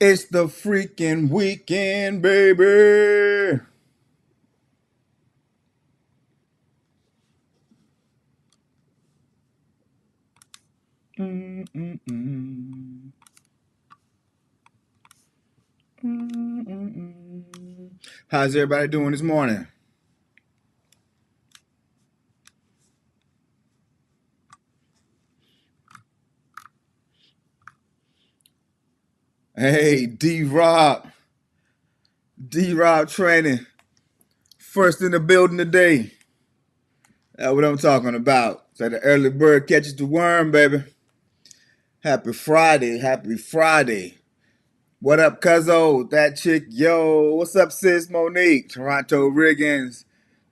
It's the freaking weekend, baby. Mm-mm-mm. Mm-mm-mm. How's everybody doing this morning? Hey, D-Rob. D-Rob training. First in the building today. That's what I'm talking about. So the early bird catches the worm, baby. Happy Friday. Happy Friday. What up, cuzzo? That chick, yo. What's up, sis Monique? Toronto Riggins,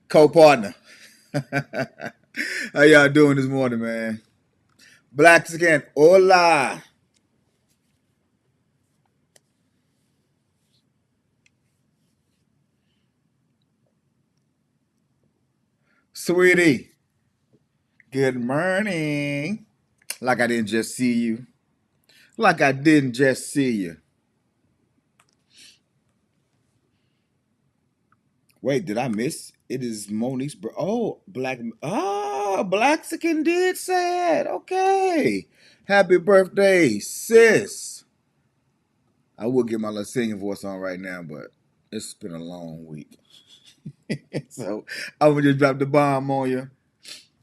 co-partner. How y'all doing this morning, man? Black skin, hola. Sweetie, good morning. Like I didn't just see you. Like I didn't just see you. Wait, did I miss? It is Monique's. Oh, Black. Oh, Blaxican did say it. Okay. Happy birthday, sis. I will get my little singing voice on right now, but it's been a long week. So I'm going to just drop the bomb on you.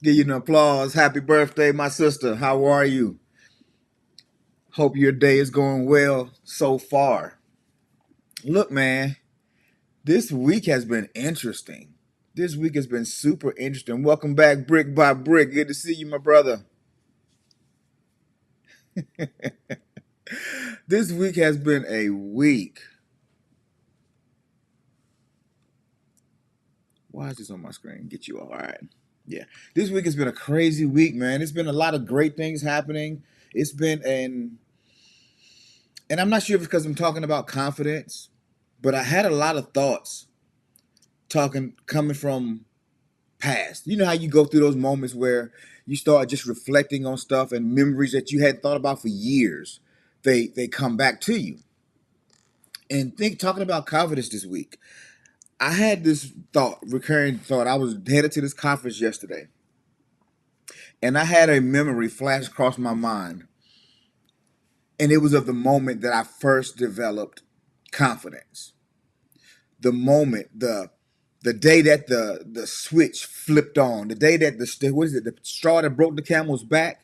Give you an applause. Happy birthday, my sister. How are you? Hope your day is going well so far. Look, man, this week has been interesting. This week has been super interesting. Welcome back, Brick by Brick. Good to see you, my brother. This week has been a week. Why is this on my screen? Get you all right. Yeah. This week has been a crazy week, man. It's been a lot of great things happening. It's been and I'm not sure if it's because I'm talking about confidence, but I had a lot of thoughts coming from past. You know how you go through those moments where you start just reflecting on stuff and memories that you hadn't thought about for years. They come back to you. And talking about confidence this week. I had this recurring thought. I was headed to this conference yesterday, and I had a memory flash across my mind. And it was of the moment that I first developed confidence. The moment, the day that the switch flipped on, the day that the straw that broke the camel's back.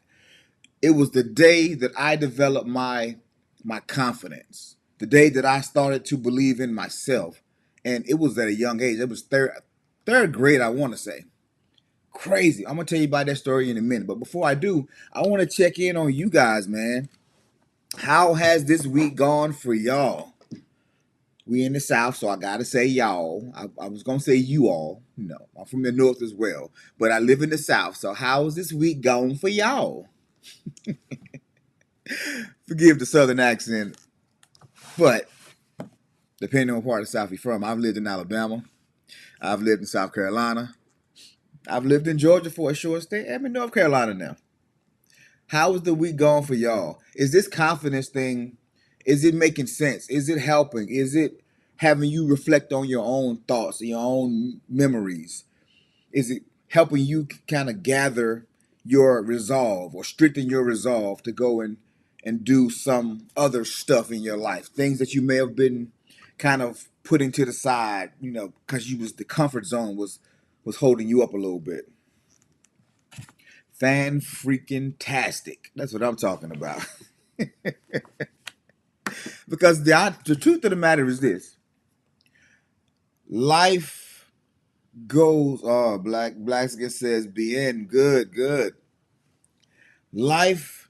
It was the day that I developed my confidence. The day that I started to believe in myself, and it was at a young age. It was third grade, I want to say. Crazy. I'm gonna tell you about that story in a minute, but before I do, I want to check in on you guys, man. How has this week gone for y'all? We in the South, so I gotta say y'all. I was gonna say you all. No, I'm from the North as well, but I live in the South. So how has this week gone for y'all? Forgive the Southern accent, but depending on what part of the South you're from, I've lived in Alabama. I've lived in South Carolina. I've lived in Georgia for a short stay. I'm in North Carolina now. How is the week going for y'all? Is this confidence thing, is it making sense? Is it helping? Is it having you reflect on your own thoughts, your own memories? Is it helping you kind of gather your resolve or strengthen your resolve to go and do some other stuff in your life? Things that you may have been kind of putting to the side, because you was the comfort zone was holding you up a little bit. Fan freaking tastic. That's what I'm talking about. Because the truth of the matter is this: life goes. Oh, Blackskin says, "Bien, good, good." Life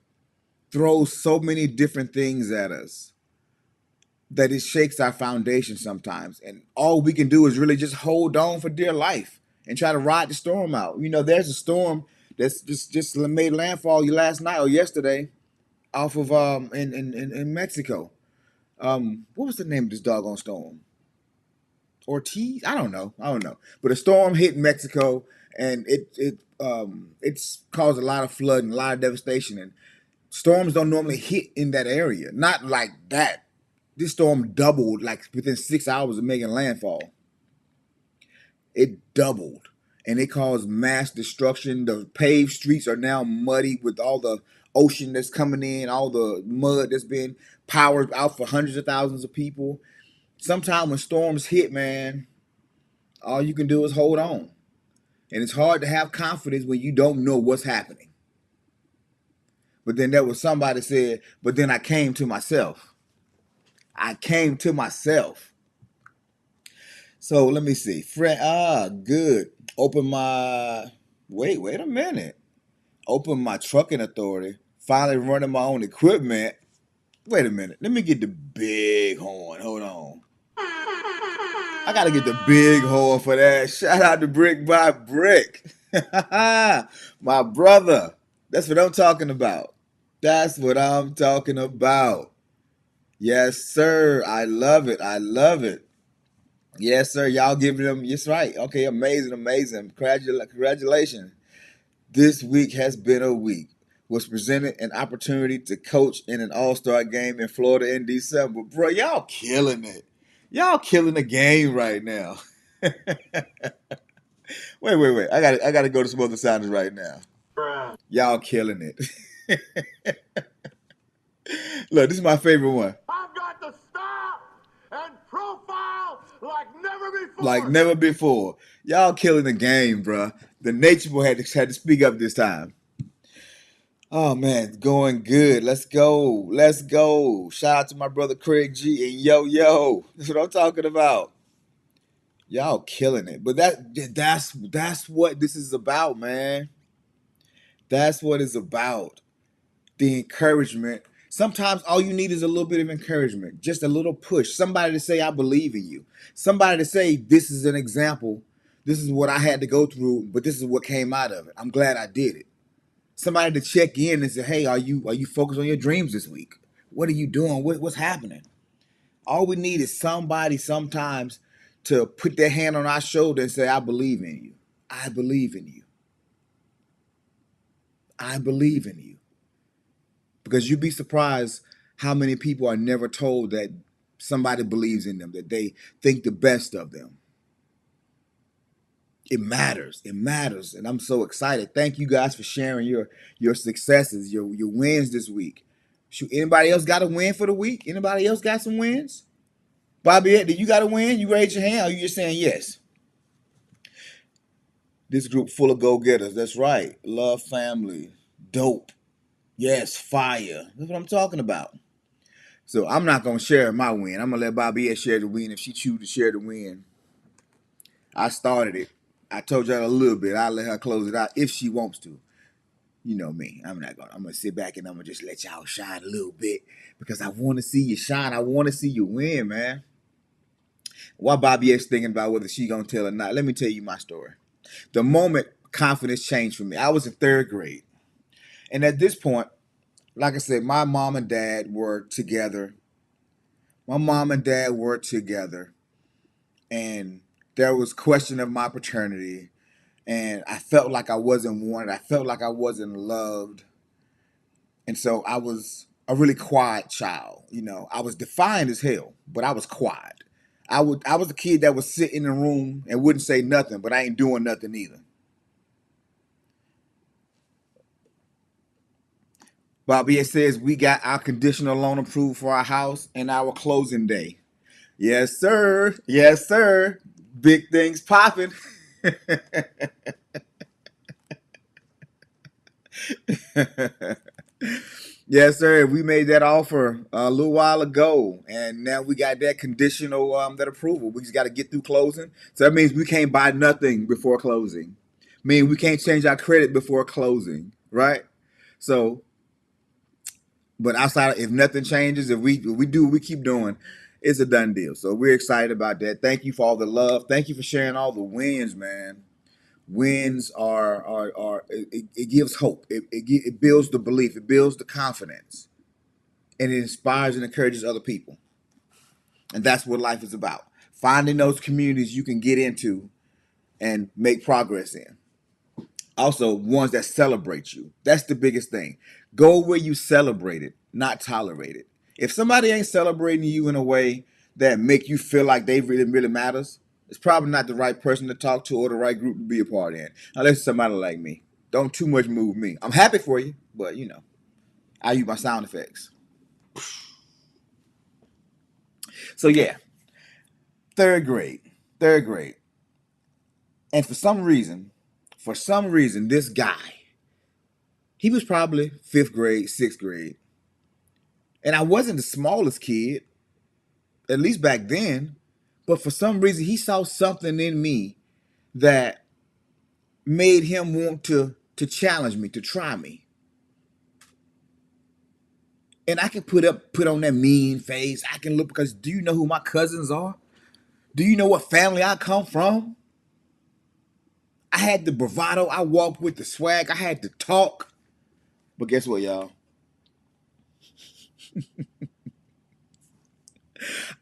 throws so many different things at us that it shakes our foundation sometimes, and all we can do is really just hold on for dear life and try to ride the storm out. There's a storm that's just made landfall last night or yesterday off of in Mexico. What was the name of this doggone storm? Ortiz? I don't know. But a storm hit Mexico, and it's caused a lot of flood and a lot of devastation. And storms don't normally hit in that area, not like that. This storm doubled like within 6 hours of making landfall. It doubled, and it caused mass destruction. The paved streets are now muddy with all the ocean that's coming in, all the mud that's been powered out for hundreds of thousands of people. Sometimes when storms hit, man, all you can do is hold on. And it's hard to have confidence when you don't know what's happening. But then there was somebody said, but then I came to myself. I came to myself. So let me see. Good. Open my wait a minute. Open my trucking authority. Finally running my own equipment. Wait a minute. Let me get the big horn. Hold on. I gotta get the big horn for that. Shout out to Brick by Brick. My brother. That's what I'm talking about. That's what I'm talking about. Yes, sir. I love it. I love it. Yes, sir. Y'all giving them. Yes, right. Okay, amazing, amazing. Congratulations. This week has been a week. Was presented an opportunity to coach in an all-star game in Florida in December. Bro, y'all killing it. Y'all killing the game right now. Wait. I gotta go to some other sounders right now. Y'all killing it. Look, this is my favorite one. I've got to stop and profile like never before. Like never before. Y'all killing the game, bro. The Nature Boy had to speak up this time. Oh man, going good. Let's go. Let's go. Shout out to my brother Craig G and yo. That's what I'm talking about. Y'all killing it. But that's what this is about, man. That's what it's about. The encouragement. Sometimes all you need is a little bit of encouragement, just a little push. Somebody to say, I believe in you. Somebody to say, this is an example. This is what I had to go through, but this is what came out of it. I'm glad I did it. Somebody to check in and say, hey, are you focused on your dreams this week? What are you doing? What's happening? All we need is somebody sometimes to put their hand on our shoulder and say, I believe in you. I believe in you. I believe in you. Because you'd be surprised how many people are never told that somebody believes in them, that they think the best of them. It matters. It matters. And I'm so excited. Thank you guys for sharing your successes, your wins this week. Shoot, anybody else got a win for the week? Anybody else got some wins? Bobby, did you got a win? You raise your hand or you just saying yes? This group full of go-getters. That's right. Love family. Dope. Yes, fire. That's what I'm talking about. So I'm not gonna share my win. I'm gonna let Bobby share the win if she chooses to share the win. I started it. I told y'all a little bit. I'll let her close it out if she wants to. You know me. I'm gonna sit back and I'm gonna just let y'all shine a little bit because I wanna see you shine. I wanna see you win, man. While Bobby is thinking about whether she gonna tell or not, let me tell you my story. The moment confidence changed for me, I was in third grade. And at this point, like I said, my mom and dad were together. My mom and dad were together. And there was question of my paternity. And I felt like I wasn't wanted. I felt like I wasn't loved. And so I was a really quiet child. I was defiant as hell, but I was quiet. I was a kid that would sit in the room and wouldn't say nothing, but I ain't doing nothing either. Bobby, it says we got our conditional loan approved for our house and our closing day. Yes, sir. Yes, sir. Big things popping. Yes, sir. We made that offer a little while ago, and now we got that conditional that approval. We just got to get through closing. So that means we can't buy nothing before closing. Mean we can't change our credit before closing, right? So, but outside, if nothing changes, if we do what we keep doing, it's a done deal. So we're excited about that. Thank you for all the love. Thank you for sharing all the wins, man. Wins are it gives hope. It builds the belief. It builds the confidence, and it inspires and encourages other people. And that's what life is about. Finding those communities you can get into and make progress in. Also, ones that celebrate you. That's the biggest thing. Go where you celebrate it, not tolerate it. If somebody ain't celebrating you in a way that make you feel like they really matters, it's probably not the right person to talk to or the right group to be a part in. Unless it's somebody like me. Don't too much move me. I'm happy for you, but I use my sound effects. So yeah, third grade. Third grade. And for some reason, this guy, he was probably fifth grade, sixth grade. And I wasn't the smallest kid, at least back then. But for some reason, he saw something in me that made him want to challenge me, to try me. And I can put on that mean face. I can look because do you know who my cousins are? Do you know what family I come from? I had the bravado. I walked with the swag. I had to talk. But guess what, y'all?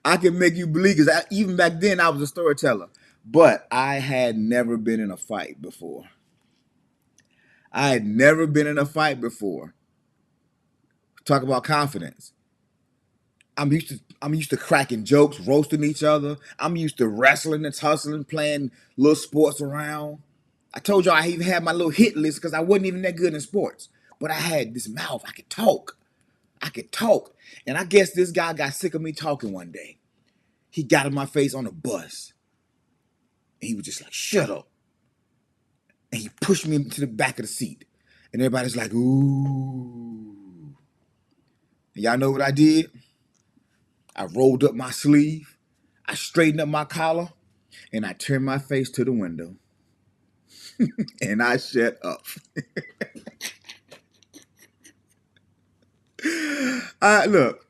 I can make you believe because even back then I was a storyteller. But I had never been in a fight before. I had never been in a fight before. Talk about confidence. I'm used to cracking jokes, roasting each other. I'm used to wrestling and tussling, playing little sports around. I told y'all I even had my little hit list because I wasn't even that good in sports. But I had this mouth. I could talk. I could talk. And I guess this guy got sick of me talking one day. He got in my face on a bus. And he was just like, shut up. And he pushed me into the back of the seat. And everybody's like, ooh. And y'all know what I did? I rolled up my sleeve. I straightened up my collar. And I turned my face to the window. And I shut up. Look,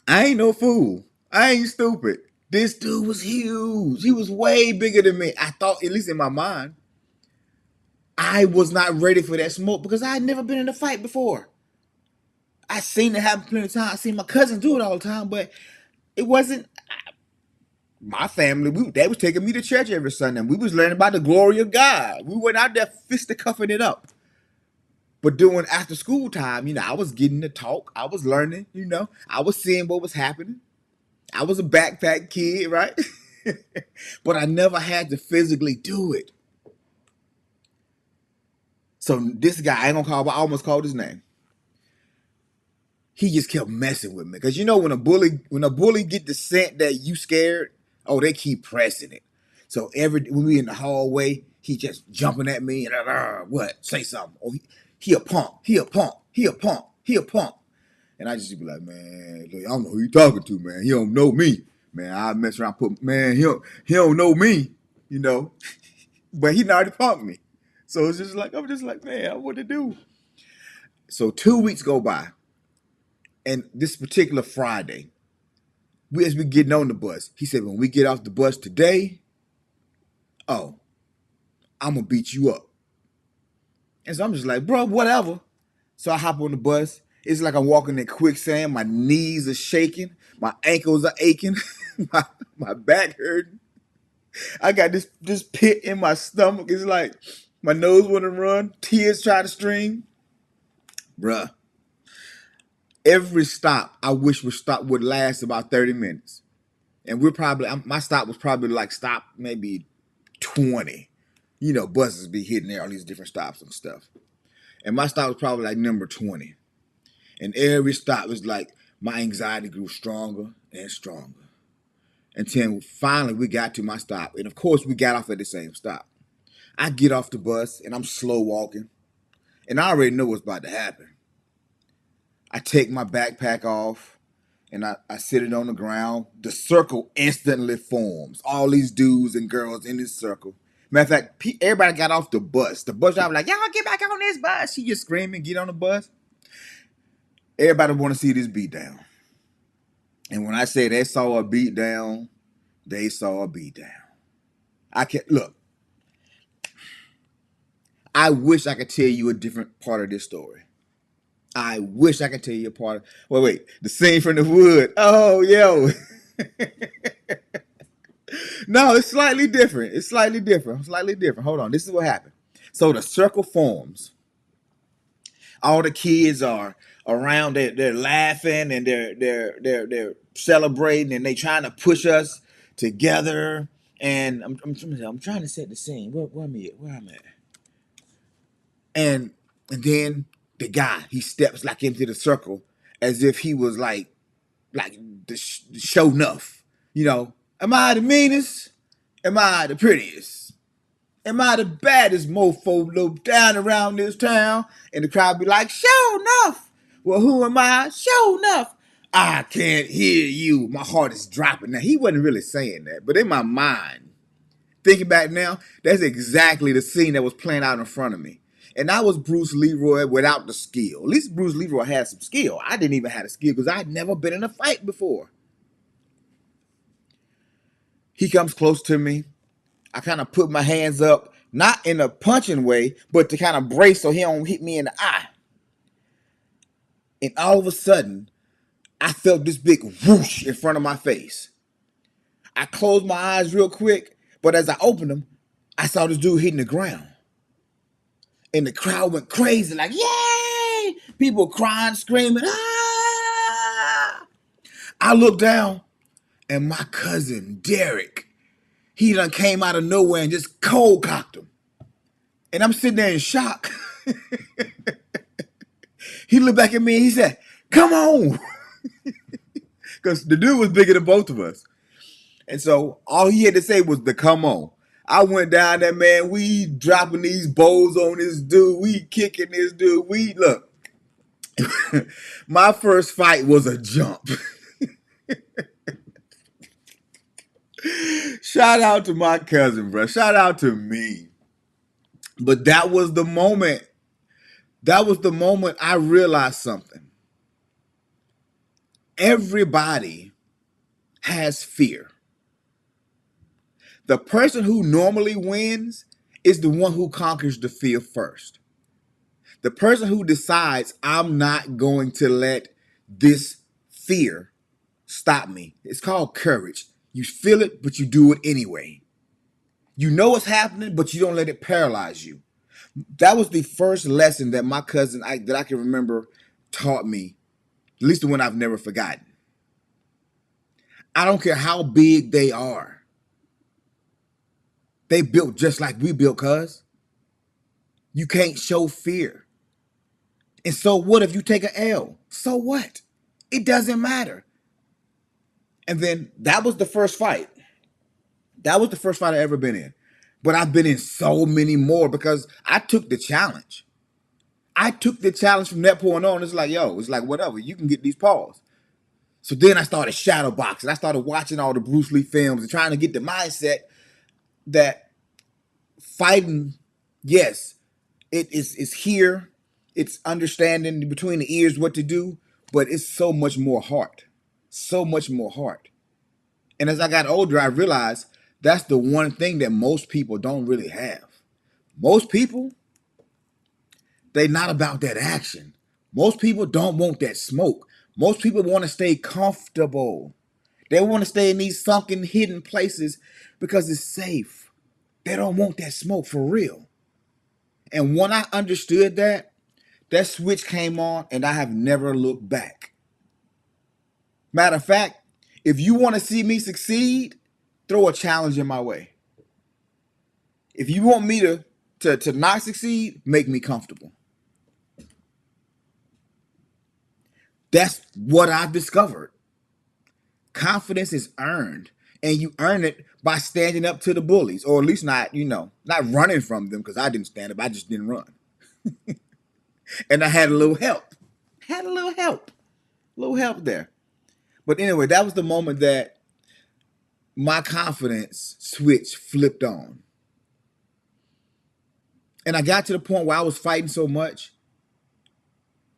I ain't no fool. I ain't stupid. This dude was huge. He was way bigger than me. I thought, at least in my mind, I was not ready for that smoke because I had never been in a fight before. I seen it happen plenty of times. I seen my cousins do it all the time, but it wasn't my family. They was taking me to church every Sunday. We was learning about the glory of God. We went out there fisticuffing it up. But during after school time, I was getting to talk. I was learning, I was seeing what was happening. I was a backpack kid, right? But I never had to physically do it. So this guy, I ain't gonna call, but I almost called his name. He just kept messing with me. Cause when a bully get the scent that you scared, oh, they keep pressing it. So when we in the hallway, he just jumping at me and what? Say something. Oh, he a punk. He a punk. He a punk. He a punk. And I just be like, man, look, I don't know who you talking to, man. He don't know me. Man, I mess around, he don't know me, you know. But he already punked me. So it's just like, I'm just like, man, what to do? So 2 weeks go by. And this particular Friday, as we getting on the bus, he said, when we get off the bus today, oh, I'm gonna beat you up. And so I'm just like, bro, whatever. So I hop on the bus. It's like I'm walking in quicksand. My knees are shaking. My ankles are aching. my back hurting. I got this pit in my stomach. It's like my nose want to run. Tears try to stream. Bruh. Every stop I wish would last about 30 minutes. And my stop was probably like stop maybe 20. Buses be hitting there, all these different stops and stuff. And my stop was probably like number 20. And every stop was like my anxiety grew stronger and stronger. until finally we got to my stop. And of course, we got off at the same stop. I get off the bus and I'm slow walking, and I already know what's about to happen. I take my backpack off and I sit it on the ground. The circle instantly forms. All these dudes and girls in this circle. Matter of fact, everybody got off the bus. The bus driver like, y'all get back on this bus. She just screaming, get on the bus. Everybody want to see this beat down. And when I say they saw a beat down, they saw a beat down. I can't look. I wish I could tell you a different part of this story. I wish I could tell you a part of. Wait. The scene from the wood. Oh, yo. No, it's slightly different. It's slightly different. Slightly different. Hold on. This is what happened. So the circle forms. All the kids are around. They're laughing and they're celebrating and they trying to push us together. And I'm trying to set the scene. Where I'm at. And then the guy, he steps like into the circle as if he was like the show enough. You know, am I the meanest? Am I the prettiest? Am I the baddest mofo low down around this town? And the crowd be like, show enough. Well, who am I? Show enough. I can't hear you. My heart is dropping. Now, he wasn't really saying that, but in my mind, thinking back now, that's exactly the scene that was playing out in front of me. And I was Bruce Leroy without the skill. At least Bruce Leroy had some skill. I didn't even have a skill because I had never been in a fight before. He comes close to me. I kind of put my hands up, not in a punching way, but to kind of brace so he don't hit me in the eye. And all of a sudden, I felt this big whoosh in front of my face. I closed my eyes real quick, but as I opened them, I saw this dude hitting the ground. And the crowd went crazy, like, yay! People crying, screaming, ah! I looked down, and my cousin, Derek, he done came out of nowhere and just cold cocked him. And I'm sitting there in shock. He looked back at me and he said, come on. Because the dude was bigger than both of us. And so all he had to say was the come on. I went down there, man. We dropping these bowls on this dude. We kicking this dude. We look. My first fight was a jump. Shout out to my cousin, bro. Shout out to me. But that was the moment. That was the moment I realized something. Everybody has fear. The person who normally wins is the one who conquers the fear first. The person who decides, I'm not going to let this fear stop me. It's called courage. You feel it, but you do it anyway. You know what's happening, but you don't let it paralyze you. That was the first lesson that my cousin, that I can remember, taught me, at least the one I've never forgotten. I don't care how big they are. They built just like we built, cuz. You can't show fear. And so what if you take an L? So what? It doesn't matter. And then that was the first fight. That was the first fight I ever been in. But I've been in so many more because I took the challenge. I took the challenge from that point on. It's like, yo, it's like, whatever. You can get these paws. So then I started shadow boxing. I started watching all the Bruce Lee films and trying to get the mindset that fighting, yes, it's here. It's understanding between the ears what to do, but it's so much more heart. So much more heart. And as I got older, I realized that's the one thing that most people don't really have. Most people, they're not about that action. Most people don't want that smoke. Most people want to stay comfortable. They want to stay in these sunken, hidden places because it's safe. They don't want that smoke for real. And when I understood that, that switch came on and I have never looked back. Matter of fact, if you want to see me succeed, throw a challenge in my way. If you want me to not succeed, make me comfortable. That's what I've discovered. Confidence is earned. And you earn it by standing up to the bullies, or at least not, not running from them, because I didn't stand up. I just didn't run. And I had a little help. Had a little help. A little help there. But anyway, that was the moment that my confidence switch flipped on. And I got to the point where I was fighting so much.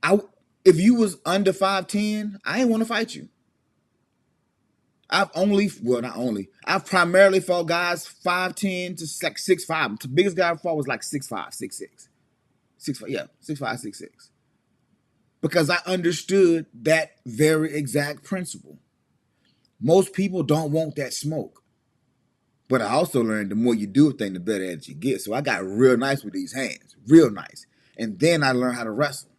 I if you was under 5'10", I ain't want to fight you. I've primarily fought guys 5'10" to like 6'5". The biggest guy I fought was like 6'5", 6'6". 6'5", yeah, 6'5", 6'6". Because I understood that very exact principle. Most people don't want that smoke. But I also learned the more you do a thing, the better at it you get. So I got real nice with these hands, real nice. And then I learned how to wrestle.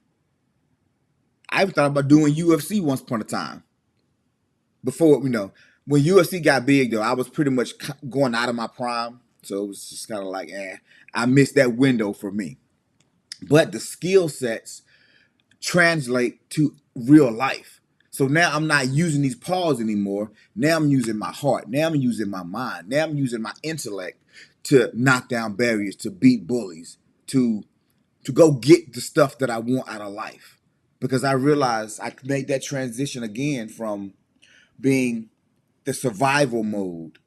I even thought about doing UFC once upon a time. Before, when UFC got big, though, I was pretty much going out of my prime. So it was just kind of like, I missed that window for me. But the skill sets translate to real life. So now I'm not using these paws anymore. Now I'm using my heart. Now I'm using my mind. Now I'm using my intellect to knock down barriers, to beat bullies, to go get the stuff that I want out of life. Because I realized I made that transition again from being the survival mode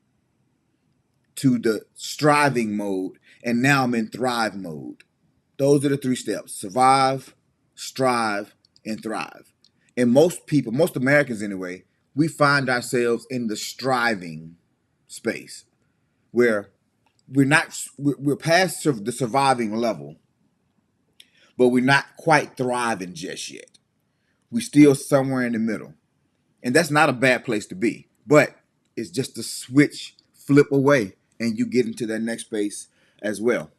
to the striving mode, and now I'm in thrive mode. Those are the 3 steps: survive, strive, and thrive. And most people, most Americans anyway, we find ourselves in the striving space where we're past the surviving level, but we're not quite thriving just yet. We're still somewhere in the middle. And that's not a bad place to be, but it's just a switch, flip away, and you get into that next space as well.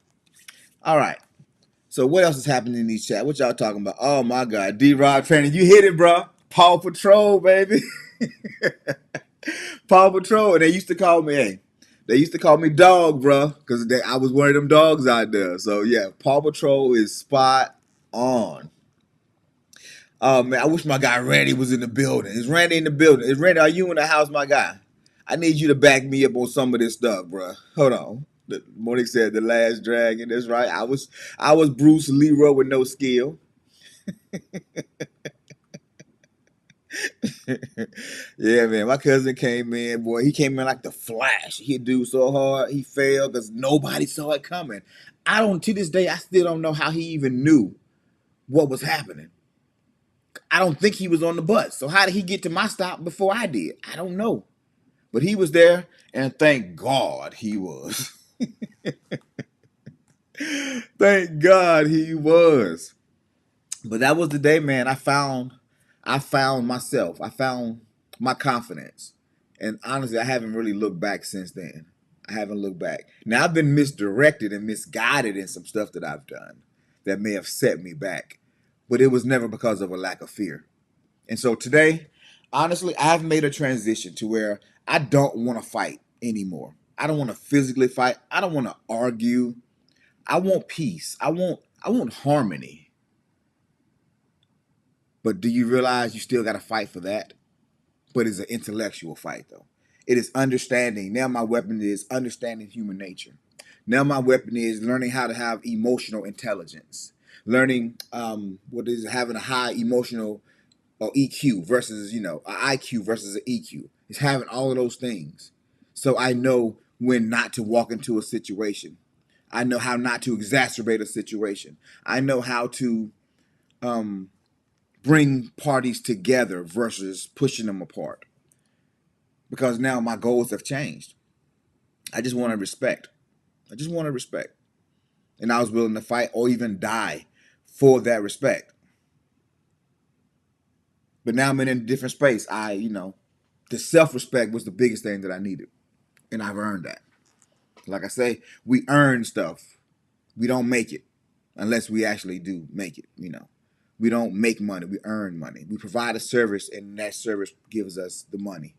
All right. So what else is happening in these chat? What y'all talking about? Oh my God, D-Rod training, you hit it, bro. Paw Patrol, baby. Paw Patrol, and they used to call me dog, bro, because I was one of them dogs out there. So yeah, Paw Patrol is spot on. Oh man, I wish my guy Randy was in the building. Is Randy in the building? Is Randy? Are you in the house, my guy? I need you to back me up on some of this stuff, bro. Hold on. Monique said the last dragon. That's right. I was Bruce Leroy with no skill. Yeah, man. My cousin came in, boy. He came in like the Flash. He do so hard, he failed because nobody saw it coming. I don't. To this day, I still don't know how he even knew what was happening. I don't think he was on the bus. So how did he get to my stop before I did? I don't know. But he was there, and thank God he was. Thank God he was. But that was the day, man. I found myself. I found my confidence. And honestly, I haven't really looked back since then. I haven't looked back. Now I've been misdirected and misguided in some stuff that I've done that may have set me back. But it was never because of a lack of fear. And so today, honestly, I've made a transition to where I don't want to fight anymore. I don't want to physically fight. I don't want to argue. I want peace. I want harmony. But do you realize you still got to fight for that? But it's an intellectual fight though. It is understanding. Now my weapon is understanding human nature. Now my weapon is learning how to have emotional intelligence. Learning what is having a high emotional or EQ versus, an IQ versus an EQ. It's having all of those things. So I know when not to walk into a situation. I know how not to exacerbate a situation. I know how to bring parties together versus pushing them apart. Because now my goals have changed. I just want to respect. I just want to respect. And I was willing to fight or even die for that respect. But now I'm in a different space. The self-respect was the biggest thing that I needed. And I've earned that. Like I say, we earn stuff. We don't make it unless we actually do make it. We don't make money, we earn money. We provide a service and that service gives us the money.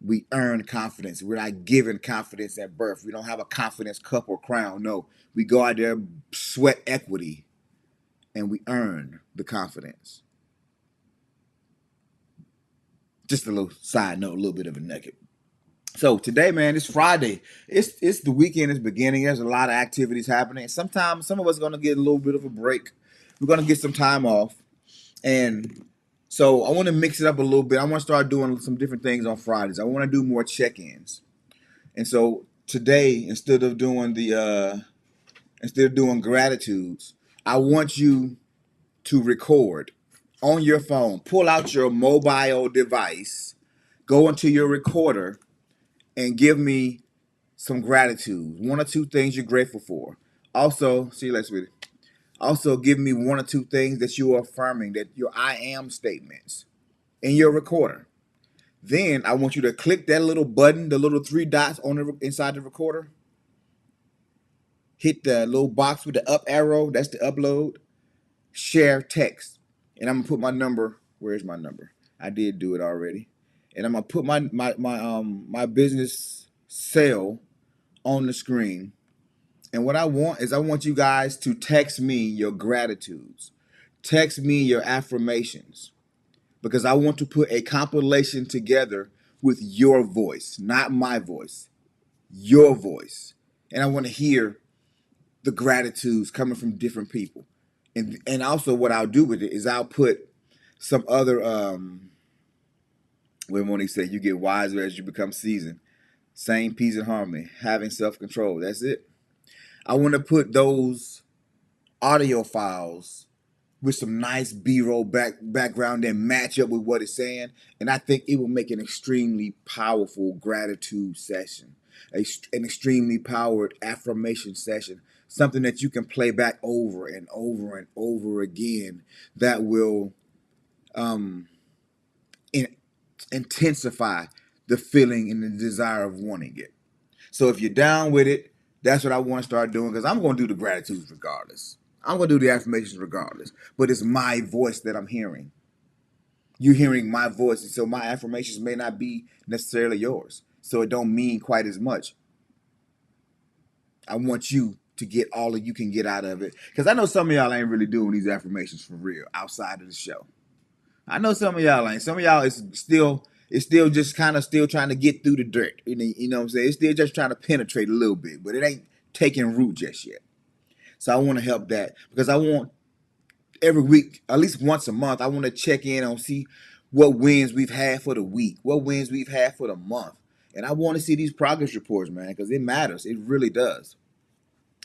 We earn confidence. We're not given confidence at birth. We don't have a confidence cup or crown. No, we go out there, sweat equity, and we earn the confidence. Just a little side note, a little bit of a nugget. So today, man, it's Friday. It's the weekend is beginning. There's a lot of activities happening. Sometimes some of us are gonna get a little bit of a break. We're gonna get some time off, and so I want to mix it up a little bit. I want to start doing some different things on Fridays. I want to do more check-ins, and so today, instead of doing gratitudes, I want you to record on your phone. Pull out your mobile device, go into your recorder, and give me some gratitude. One or two things you're grateful for. Also, see you later, sweetie. Also, give me one or two things that you are affirming, that your I am statements in your recorder. Then I want you to click that little button, the little three dots on inside the recorder. Hit the little box with the up arrow. That's the upload. Share text, and I'm gonna put my number. Where's my number? I did do it already, and I'm gonna put my business cell on the screen. And what I want is I want you guys to text me your gratitudes, text me your affirmations, because I want to put a compilation together with your voice, not my voice, your voice, and I want to hear the gratitudes coming from different people. And also what I'll do with it is I'll put some other when he said you get wiser as you become seasoned. Same peace and harmony, having self-control. That's it. I want to put those audio files with some nice B-roll background that match up with what it's saying, and I think it will make an extremely powerful gratitude session, an extremely powered affirmation session, something that you can play back over and over and over again that will intensify the feeling and the desire of wanting it. So if you're down with it, that's what I want to start doing, because I'm going to do the gratitudes regardless. I'm going to do the affirmations regardless. But it's my voice that I'm hearing. You're hearing my voice, and so my affirmations may not be necessarily yours. So it don't mean quite as much. I want you to get all that you can get out of it, because I know some of y'all ain't really doing these affirmations for real outside of the show. I know some of y'all ain't. Some of y'all is still just kind of still trying to get through the dirt. You know what I'm saying? It's still just trying to penetrate a little bit, but it ain't taking root just yet. So I want to help that, because I want every week, at least once a month, I want to check in on see what wins we've had for the week, what wins we've had for the month. And I want to see these progress reports, man, because it matters. It really does.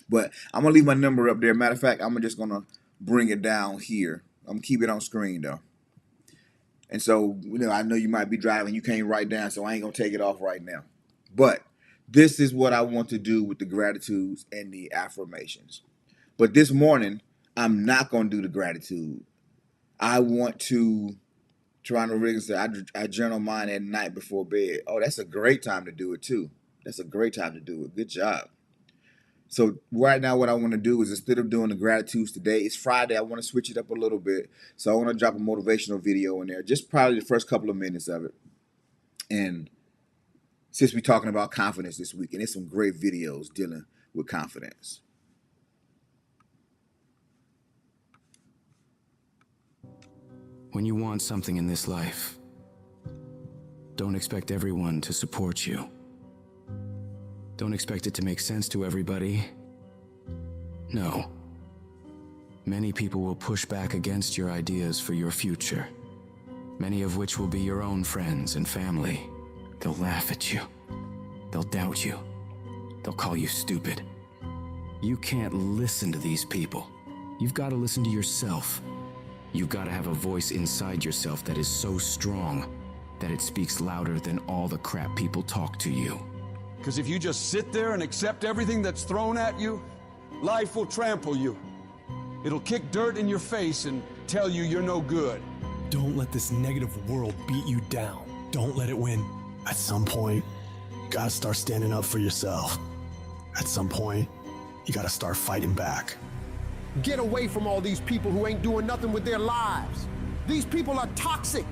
But I'm going to leave my number up there. Matter of fact, I'm just going to bring it down here. I'm going to keep it on screen, though. And so, I know you might be driving. You can't write down, so I ain't going to take it off right now. But this is what I want to do with the gratitudes and the affirmations. But this morning, I'm not going to do the gratitude. I want to try to really say I journal mine at night before bed. Oh, that's a great time to do it, too. That's a great time to do it. Good job. So right now what I want to do is, instead of doing the gratitudes today, it's Friday, I want to switch it up a little bit. So I want to drop a motivational video in there, just probably the first couple of minutes of it. And since we're talking about confidence this week, and there's some great videos dealing with confidence. When you want something in this life, don't expect everyone to support you. Don't expect it to make sense to everybody. No. Many people will push back against your ideas for your future, many of which will be your own friends and family. They'll laugh at you. They'll doubt you. They'll call you stupid. You can't listen to these people. You've got to listen to yourself. You've got to have a voice inside yourself that is so strong that it speaks louder than all the crap people talk to you. Because if you just sit there and accept everything that's thrown at you, life will trample you. It'll kick dirt in your face and tell you you're no good. Don't let this negative world beat you down. Don't let it win. At some point, you gotta start standing up for yourself. At some point, you gotta start fighting back. Get away from all these people who ain't doing nothing with their lives. These people are toxic.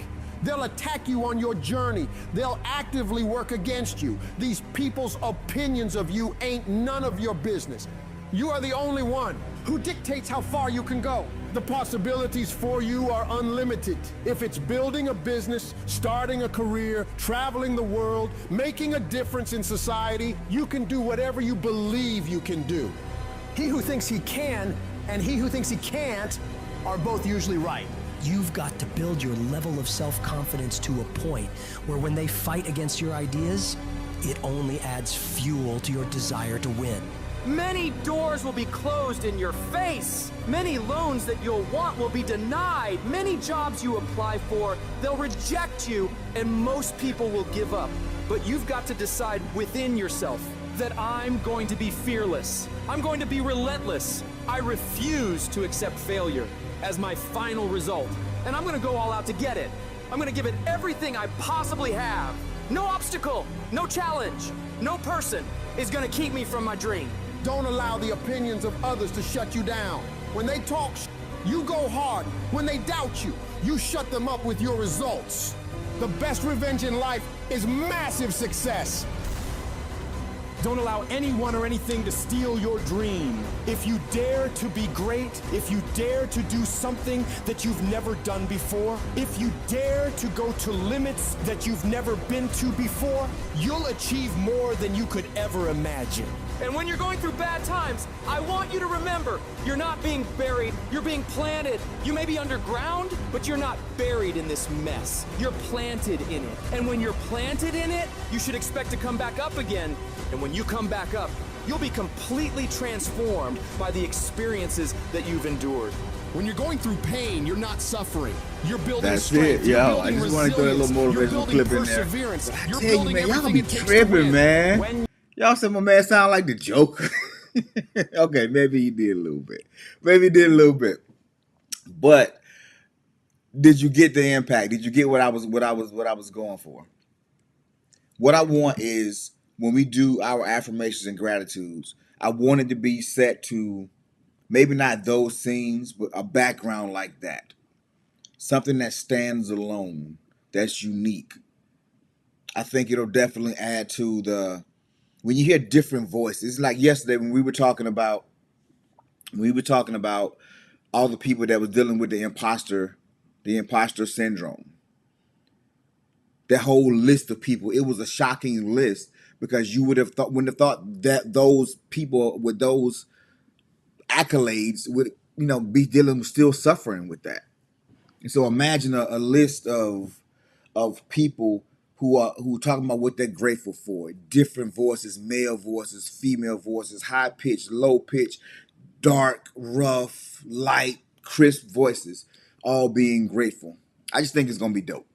They'll attack you on your journey. They'll actively work against you. These people's opinions of you ain't none of your business. You are the only one who dictates how far you can go. The possibilities for you are unlimited. If it's building a business, starting a career, traveling the world, making a difference in society, you can do whatever you believe you can do. He who thinks he can and he who thinks he can't are both usually right. You've got to build your level of self-confidence to a point where when they fight against your ideas, it only adds fuel to your desire to win. Many doors will be closed in your face. Many loans that you'll want will be denied. Many jobs you apply for, they'll reject you, and most people will give up. But you've got to decide within yourself that I'm going to be fearless. I'm going to be relentless. I refuse to accept failure as my final result. And I'm going to go all out to get it. I'm going to give it everything I possibly have. No obstacle, no challenge, no person is going to keep me from my dream. Don't allow the opinions of others to shut you down. When they talk, you go hard. When they doubt you, you shut them up with your results. The best revenge in life is massive success. Don't allow anyone or anything to steal your dream. If you dare to be great, if you dare to do something that you've never done before, if you dare to go to limits that you've never been to before, you'll achieve more than you could ever imagine. And when you're going through bad times, I want you to remember, you're not being buried, you're being planted. You may be underground, but you're not buried in this mess. You're planted in it. And when you're planted in it, you should expect to come back up again. And when you come back up, you'll be completely transformed by the experiences that you've endured. When you're going through pain, you're not suffering. You're building That's strength. it, You're yo. building I just want to throw a little resilience. motivational You're clip in there. perseverance. I You're tell you, building man, y'all everything be it takes to tripping, win. man. Y'all said my man sound like the Joker. Okay, maybe he did a little bit. Maybe he did a little bit. But did you get the impact? Did you get what I was going for? What I want is when we do our affirmations and gratitudes, I want it to be set to maybe not those scenes, but a background like that. Something that stands alone, that's unique. I think it'll definitely add to the, when you hear different voices. It's like yesterday when we were talking about all the people that was dealing with the imposter syndrome. That whole list of people, it was a shocking list because you wouldn't have thought that those people with those accolades would, be dealing with still suffering with that. And so imagine a list of people who talking about what they're grateful for. Different voices, male voices, female voices, high pitched, low pitched, dark, rough, light, crisp voices, all being grateful. I just think it's gonna be dope.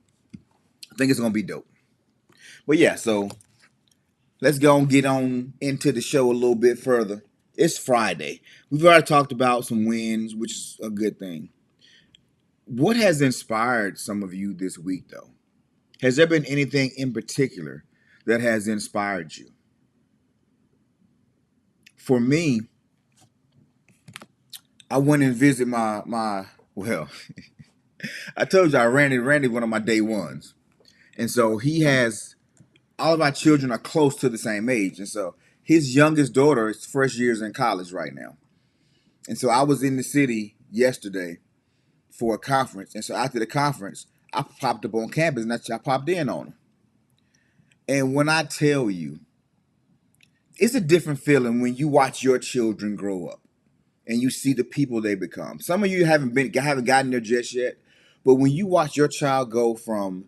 But yeah, so let's go and get on into the show a little bit further. It's Friday. We've already talked about some wins, which is a good thing. What has inspired some of you this week, though? Has there been anything in particular that has inspired you? For me, I went and visited my well, I told you Randy one of my day ones. And so he has, all of our children are close to the same age. And so his youngest daughter is first years in college right now. And so I was in the city yesterday for a conference. And so after the conference, I popped up on campus and I popped in on her. And when I tell you, it's a different feeling when you watch your children grow up and you see the people they become. Some of you haven't gotten there just yet, but when you watch your child go from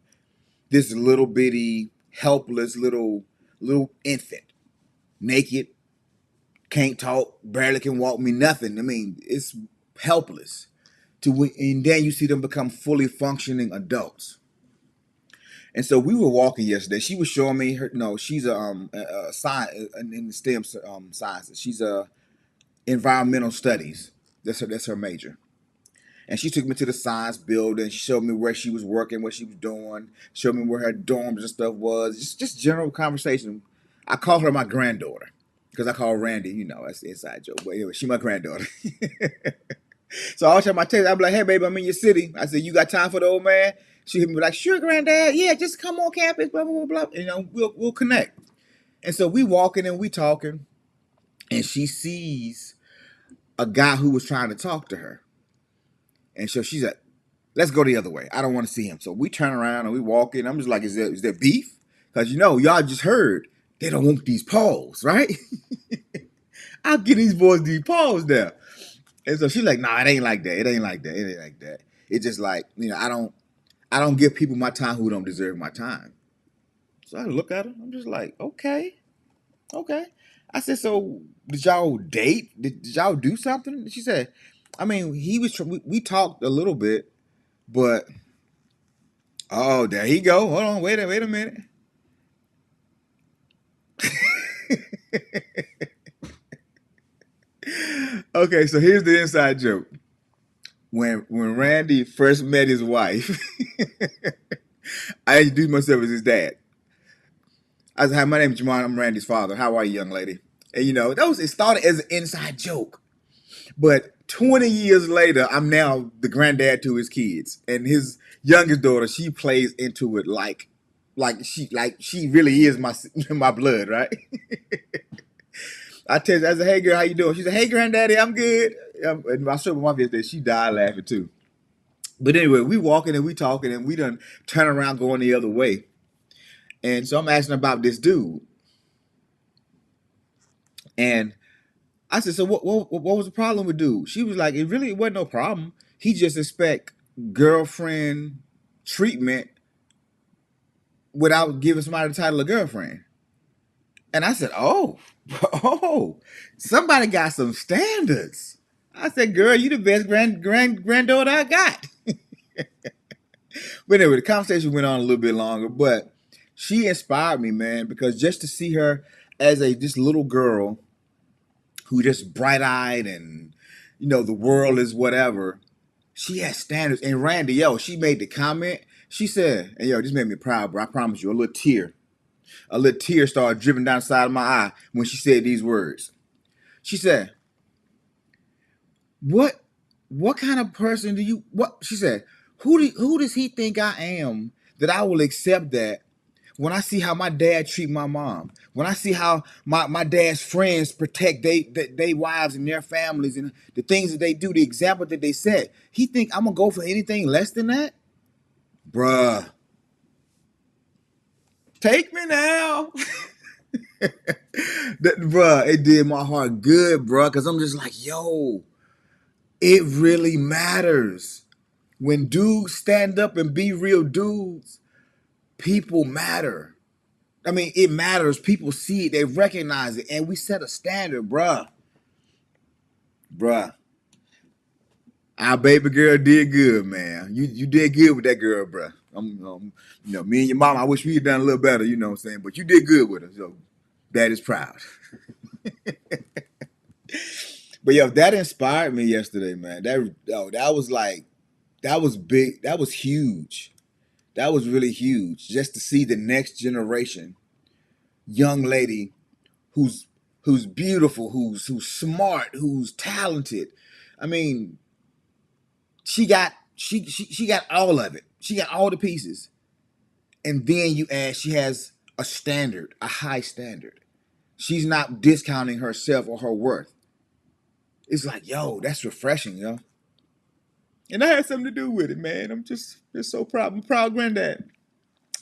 this little bitty, helpless little infant, naked, can't talk, barely can walk, nothing. I mean, it's helpless. And then you see them become fully functioning adults. And so we were walking yesterday. She was showing me her. No, she's a science in the STEM sciences. She's a environmental studies. That's her major. And she took me to the science building. She showed me where she was working, what she was doing. Showed me where her dorms and stuff was. Just general conversation. I call her my granddaughter because I call Randy. That's the inside joke. But anyway, she's my granddaughter. So all the time I tell her, I'm like, hey, baby, I'm in your city. I said, you got time for the old man? She hit me like, sure, granddad. Yeah, just come on campus, blah, blah, blah, blah. We'll connect. And so we walking and we talking. And she sees a guy who was trying to talk to her. And so she's like, let's go the other way. I don't want to see him. So we turn around and we walk in. I'm just like, is there beef? Because, y'all just heard they don't want these paws, right? I'll get these boys these paws now. And so she's like, nah, it ain't like that. It ain't like that. It ain't like that. It's just like, I don't give people my time who don't deserve my time. So I look at her. I'm just like, okay. I said, so did y'all date? Did y'all do something? She said, I mean, we talked a little bit, but oh, there he go. Hold on, wait a minute. Okay, so here's the inside joke. When Randy first met his wife, I introduced myself as his dad. I said, hi, my name is Jamon. I'm Randy's father. How are you, young lady? And it started as an inside joke. But 20 years later, I'm now the granddad to his kids. And his youngest daughter, she plays into it like she really is my blood, right? I said, hey girl, how you doing? She said, hey granddaddy, I'm good. And I showed my wife yesterday, she died laughing too. But anyway, we walking and we talking and we done turn around going the other way. And so I'm asking about this dude. And I said, so what was the problem with dude? She was like, it wasn't no problem. He just expect girlfriend treatment without giving somebody the title of girlfriend. And I said, oh, somebody got some standards. I said, girl, you the best granddaughter I got. But anyway, the conversation went on a little bit longer, but she inspired me, man, because just to see her as this little girl who just bright-eyed and, the world is whatever, she has standards. And Randy, she made the comment. She said, and this made me proud, bro. I promise you, a little tear started dripping down the side of my eye when she said these words. She said, what kind of person she said, who does he think I am that I will accept that when I see how my dad treat my mom, when I see how my dad's friends protect they wives and their families and the things that they do, the example that they set, he think I'm gonna go for anything less than that? Bruh. Take me now. Bruh, it did my heart good, bruh, because I'm just like, yo, it really matters. When dudes stand up and be real dudes, people matter. I mean, it matters. People see it. They recognize it. And we set a standard, bruh. Our baby girl did good, man. You did good with that girl, bruh. Me and your mom, I wish we had done a little better, you know what I'm saying? But you did good with her, so Dad is proud. But that inspired me yesterday, man. That was big. That was huge. That was really huge. Just to see the next generation, young lady who's beautiful, who's smart, who's talented. I mean, she got all of it. She got all the pieces. And then you add, she has a standard, a high standard. She's not discounting herself or her worth. It's like, yo, that's refreshing, yo. And I had something to do with it, man. I'm just so proud. I'm proud granddad.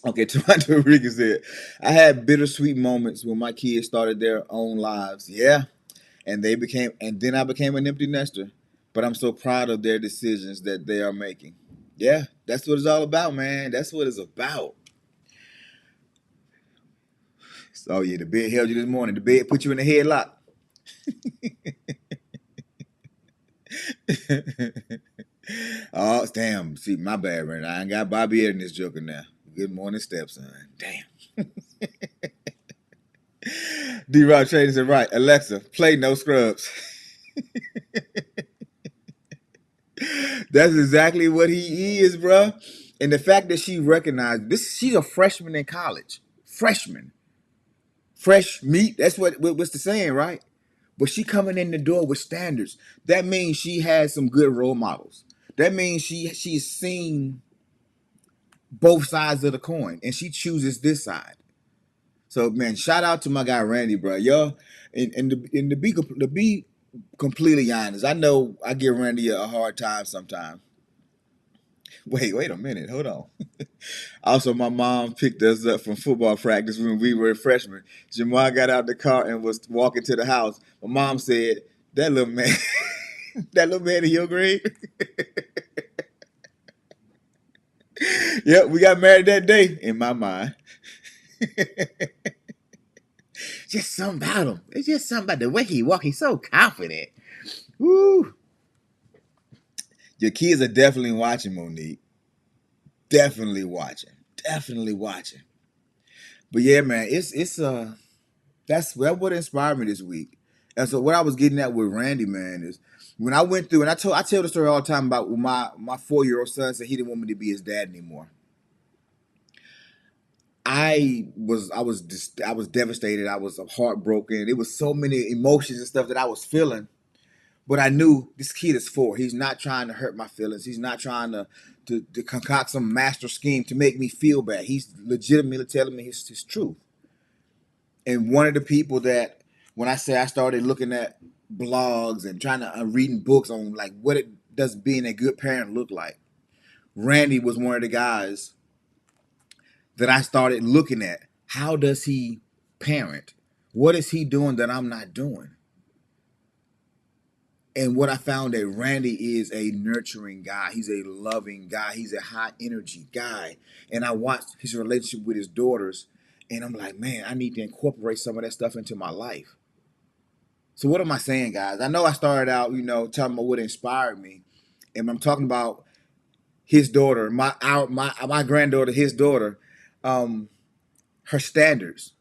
Okay, Toronto Rodriguez said, I had bittersweet moments when my kids started their own lives. Yeah. And then I became an empty nester. But I'm so proud of their decisions that they are making. Yeah, that's what it's all about, man. That's what it's about. So yeah, the bed held you this morning. The bed put you in a headlock. Oh, damn. See, my bad, man. I ain't got Bobby in this joker now. Good morning, stepson. Damn. D-Rock Trading said, right. Alexa, play No Scrubs. That's exactly what he is, bro. And the fact that she recognized this, she's a freshman in college. Freshman. Fresh meat. That's what's the saying, right? But she coming in the door with standards. That means she has some good role models. That means she's seen both sides of the coin, and she chooses this side. So, man, shout out to my guy Randy, bro. Yo, and to be completely honest, I know I give Randy a hard time sometimes. Wait a minute. Hold on. Also, my mom picked us up from football practice when we were freshmen. Jamal got out the car and was walking to the house. My mom said, "That little man, that little man in your grade." Yep, we got married that day in my mind. Just something about him. It's just something about the way he walk. He's so confident. Woo. Your kids are definitely watching, Monique. Definitely watching. Definitely watching. But yeah, man, it's that's what inspired me this week. And so what I was getting at with Randy, man, is when I went through, and I tell the story all the time about when my 4-year-old son said he didn't want me to be his dad anymore. I was devastated. I was heartbroken. It was so many emotions and stuff that I was feeling. But I knew this kid is 4. He's not trying to hurt my feelings. He's not trying to concoct some master scheme to make me feel bad. He's legitimately telling me his truth. And one of the people that, when I say I started looking at blogs and trying to reading books on like what it does being a good parent look like, Randy was one of the guys that I started looking at. How does he parent? What is he doing that I'm not doing? And what I found that Randy is a nurturing guy. He's a loving guy. He's a high energy guy. And I watched his relationship with his daughters, and I'm like, man, I need to incorporate some of that stuff into my life. So what am I saying, guys? I know I started out, talking about what inspired me, and I'm talking about his daughter, my granddaughter, his daughter, her standards.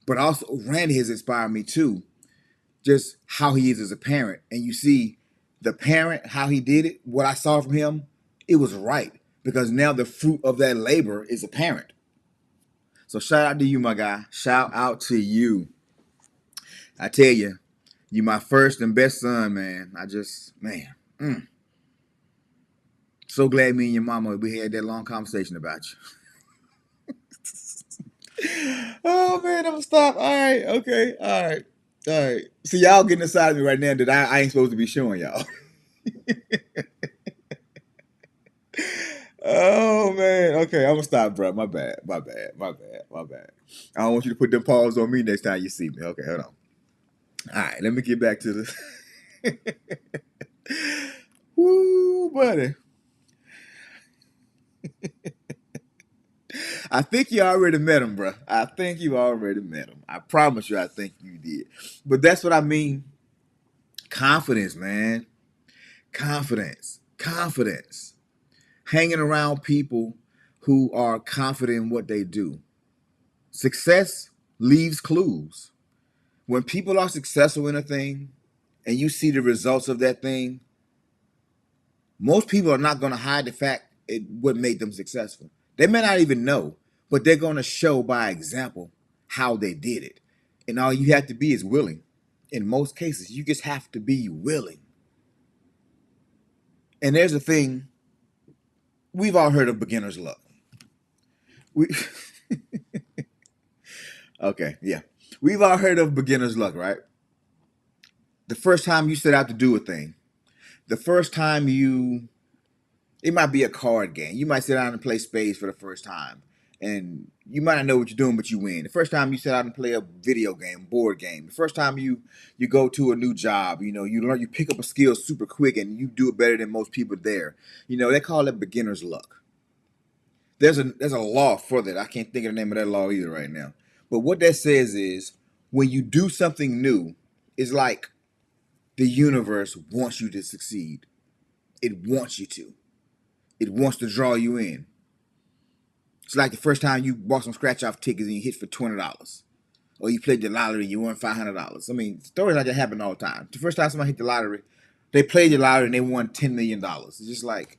But also Randy has inspired me too, just how he is as a parent. And you see the parent, how he did it, what I saw from him, it was right. Because now the fruit of that labor is apparent. So shout out to you, my guy. Shout out to you. I tell you, you my first and best son, man. So glad me and your mama, we had that long conversation about you. Oh man, I'm gonna stop. All right, okay, all right. All right. See, y'all getting inside of me right now that I ain't supposed to be showing y'all. Oh man. Okay, I'm gonna stop, bro. My bad. My bad. My bad. My bad. I don't want you to put them paws on me next time you see me. Okay, hold on. All right, let me get back to this. Woo, buddy. I think you already met him, bro. I think you already met him. I promise you, I think you did. But that's what I mean. Confidence, man. Confidence. Confidence. Hanging around people who are confident in what they do. Success leaves clues. When people are successful in a thing and you see the results of that thing, most people are not going to hide the fact what made them successful. They may not even know, but they're going to show by example how they did it. And all you have to be is willing. In most cases, you just have to be willing. And there's a thing, we've all heard of beginner's luck. We Okay, yeah. We've all heard of beginner's luck, right? The first time you set out to do a thing, the first time it might be a card game. You might sit down and play spades for the first time. And you might not know what you're doing, but you win. The first time you sit out and play a video game, board game. The first time you go to a new job, you pick up a skill super quick and you do it better than most people there. They call it beginner's luck. There's a law for that. I can't think of the name of that law either right now. But what that says is when you do something new, it's like the universe wants you to succeed. It wants you to. It wants to draw you in. It's like the first time you bought some scratch off tickets and you hit for $20. Or you played the lottery and you won $500. I mean, stories like that happen all the time. The first time somebody hit the lottery, they played the lottery and they won $10 million. It's just like,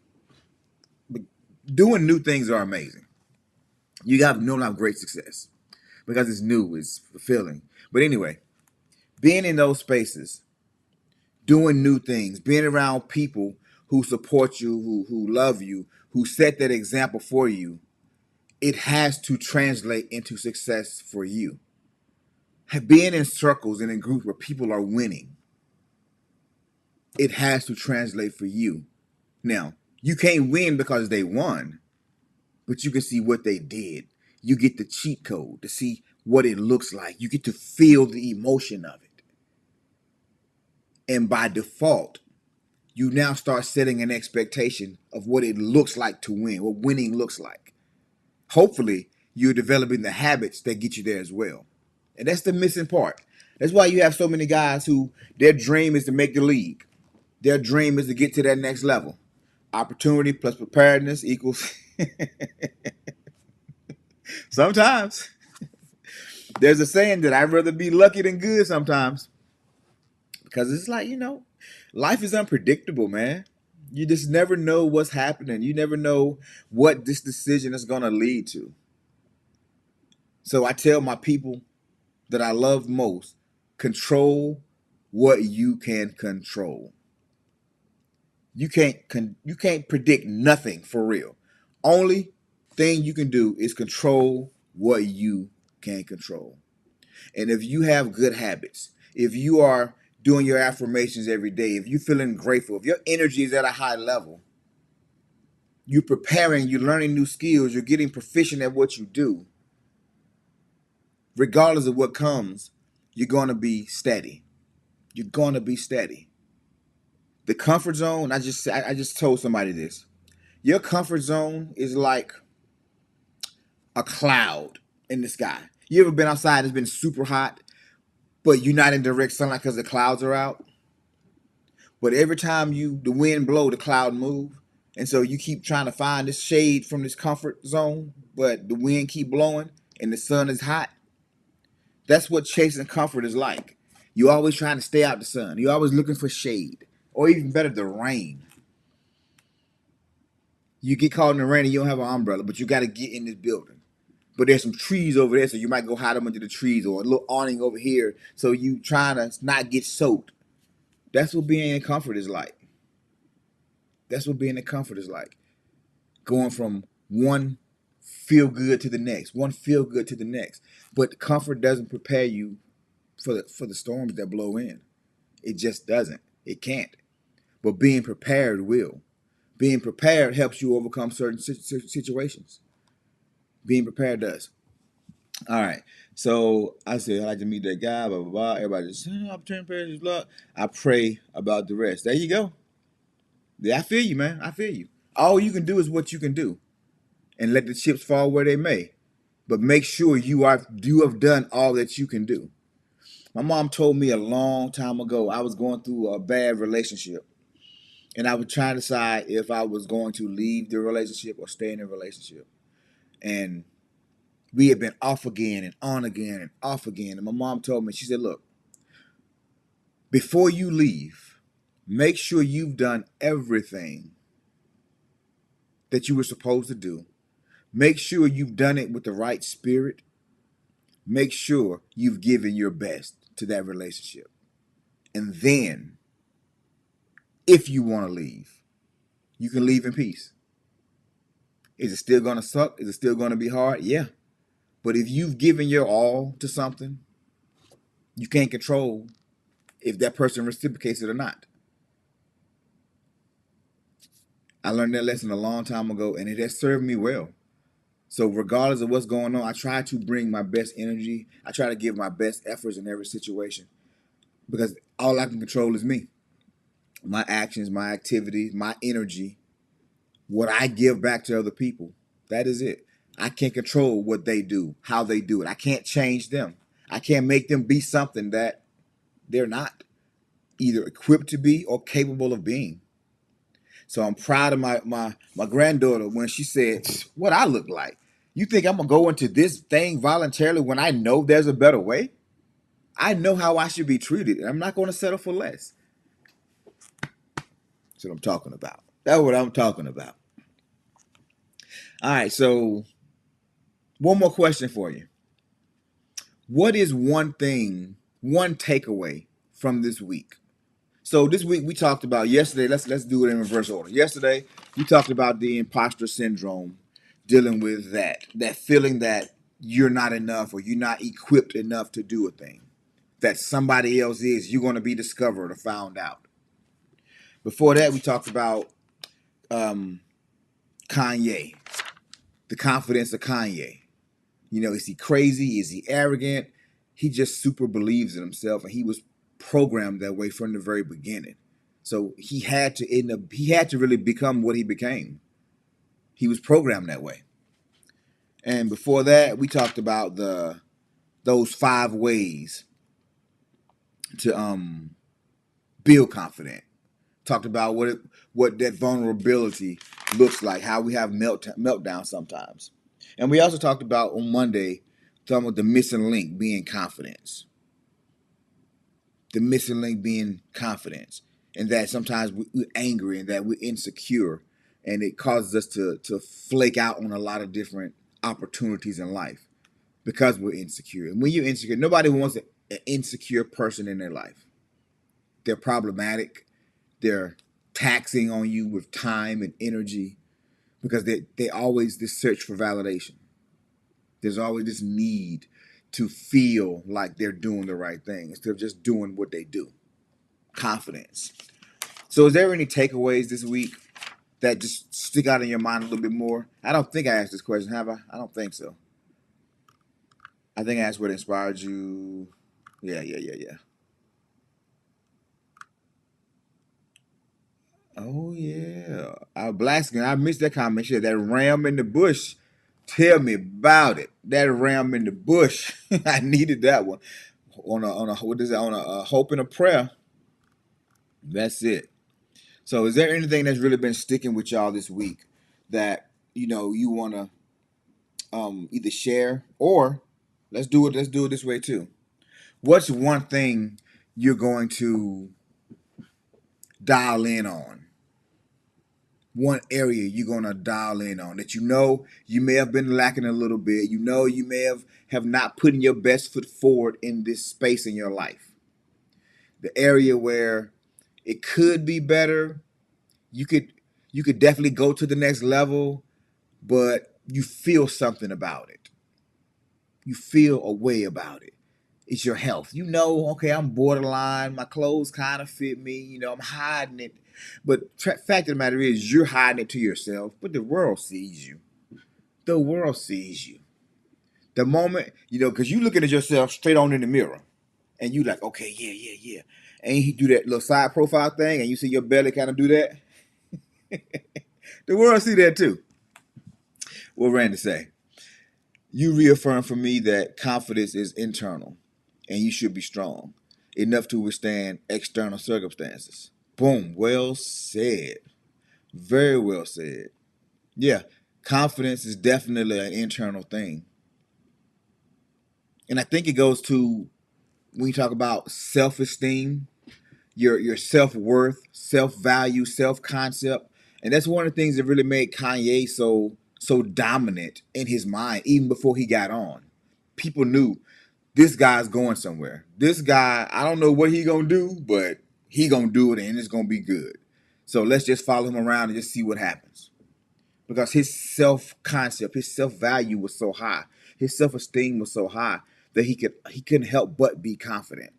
doing new things are amazing. You got to have great success because it's new, it's fulfilling. But anyway, being in those spaces, doing new things, being around people who support you, who love you, who set that example for you, it has to translate into success for you. Being in circles and in groups where people are winning, it has to translate for you. Now, You can't win because they won, but you can see what they did. You get the cheat code to see what it looks like. You get to feel the emotion of it. And by default, you now start setting an expectation of what it looks like to win, what winning looks like. Hopefully, you're developing the habits that get you there as well. And that's the missing part. That's why you have so many guys who their dream is to make the league. Their dream is to get to that next level. Opportunity plus preparedness equals sometimes. There's a saying that I'd rather be lucky than good sometimes. Because it's like, life is unpredictable, man. You just never know what's happening. You never know what this decision is going to lead to. So I tell my people that I love most, control what you can control. You can't predict nothing for real. Only thing you can do is control what you can control. And if you have good habits, if you are doing your affirmations every day, if you're feeling grateful, if your energy is at a high level, you're preparing, you're learning new skills, you're getting proficient at what you do, regardless of what comes, you're going to be steady. You're going to be steady. The comfort zone, I just told somebody this. Your comfort zone is like a cloud in the sky. You ever been outside, it's been super hot, but you're not in direct sunlight because the clouds are out? But every time the wind blow, the cloud move. And so you keep trying to find this shade from this comfort zone, but the wind keep blowing and the sun is hot. That's what chasing comfort is like. You're always trying to stay out the sun. You're always looking for shade, or even better, the rain. You get caught in the rain and you don't have an umbrella, but you got to get in this building. But there's some trees over there, so you might go hide them under the trees, or a little awning over here, so you trying to not get soaked. That's what being in comfort is like. That's what being in comfort is like. Going from one feel good to the next, one feel good to the next. But comfort doesn't prepare you for the storms that blow in. It just doesn't. It can't. But being prepared will. Being prepared helps you overcome certain situations. Being prepared does. All right. So I said, I like to meet that guy, blah, blah, blah. Everybody just, opportunity, prayers, luck. I pray about the rest. There you go. Yeah, I feel you, man. I feel you. All you can do is what you can do. And let the chips fall where they may. But make sure you have done all that you can do. My mom told me a long time ago, I was going through a bad relationship. And I was trying to decide if I was going to leave the relationship or stay in the relationship. And we had been off again and on again and off again. And my mom told me, she said, look, before you leave, make sure you've done everything that you were supposed to do. Make sure you've done it with the right spirit. Make sure you've given your best to that relationship. And then, if you want to leave, you can leave in peace. Is it still going to suck? Is it still going to be hard? Yeah. But if you've given your all to something, you can't control if that person reciprocates it or not. I learned that lesson a long time ago, and it has served me well. So regardless of what's going on, I try to bring my best energy. I try to give my best efforts in every situation, because all I can control is me. My actions, my activities, my energy, what I give back to other people. That is it. I can't control what they do, how they do it. I can't change them. I can't make them be something that they're not either equipped to be or capable of being. So I'm proud of my granddaughter when she said, what I look like. You think I'm going to go into this thing voluntarily when I know there's a better way? I know how I should be treated, and I'm not going to settle for less. That's what I'm talking about. That's what I'm talking about. All right, so one more question for you. What is one thing, one takeaway from this week? So this week we talked about yesterday. Let's do it in reverse order. Yesterday we talked about the imposter syndrome, dealing with that feeling that you're not enough or you're not equipped enough to do a thing, that somebody else is. You're going to be discovered or found out. Before that, we talked about Kanye, the confidence of Kanye. You know, is he crazy? Is he arrogant? He just super believes in himself, and he was programmed that way from the very beginning. So he had to end up. He had to really become what he became. He was programmed that way. And before that, we talked about those 5 ways to build confidence. Talked about what that vulnerability looks like, how we have meltdowns sometimes. And we also talked about on Monday, talking about the missing link being confidence. The missing link being confidence. And that sometimes we're angry and that we're insecure. And it causes us to flake out on a lot of different opportunities in life because we're insecure. And when you're insecure, nobody wants an insecure person in their life. They're problematic. They're taxing on you with time and energy because they always this search for validation. There's always this need to feel like they're doing the right thing instead of just doing what they do. Confidence. So is there any takeaways this week that just stick out in your mind a little bit more? I don't think I asked this question, have I? I don't think so. I think I asked what inspired you. Yeah. Oh yeah. Blaskin, I missed that comment. She said that ram in the bush. Tell me about it. That ram in the bush. I needed that one. On a what is that? On a hope and a prayer. That's it. So is there anything that's really been sticking with y'all this week that you wanna either share or let's do it this way too. What's one thing you're going to dial in on? One area you're going to dial in on that you may have been lacking a little bit. You may have not put your best foot forward in this space in your life. The area where it could be better. You could definitely go to the next level, but you feel something about it. You feel a way about it. It's your health. Okay, I'm borderline. My clothes kind of fit me. I'm hiding it. But fact of the matter is, you're hiding it to yourself, but the world sees you. The world sees you. The moment, because you looking at yourself straight on in the mirror, and you like, okay, yeah. And you do that little side profile thing, and you see your belly kind of do that. The world see that too. What Randy say? You reaffirm for me that confidence is internal, and you should be strong enough to withstand external circumstances. Boom. Well said. Very well said. Yeah, confidence is definitely an internal thing. And I think it goes to when you talk about self-esteem, your self-worth, self-value, self-concept. And that's one of the things that really made Kanye so dominant in his mind, even before he got on. People knew this guy's going somewhere. This guy, I don't know what he gonna do, but he gonna do it and it's gonna be good. So let's just follow him around and just see what happens. Because his self-concept, his self-value was so high, his self-esteem was so high that he couldn't help but be confident.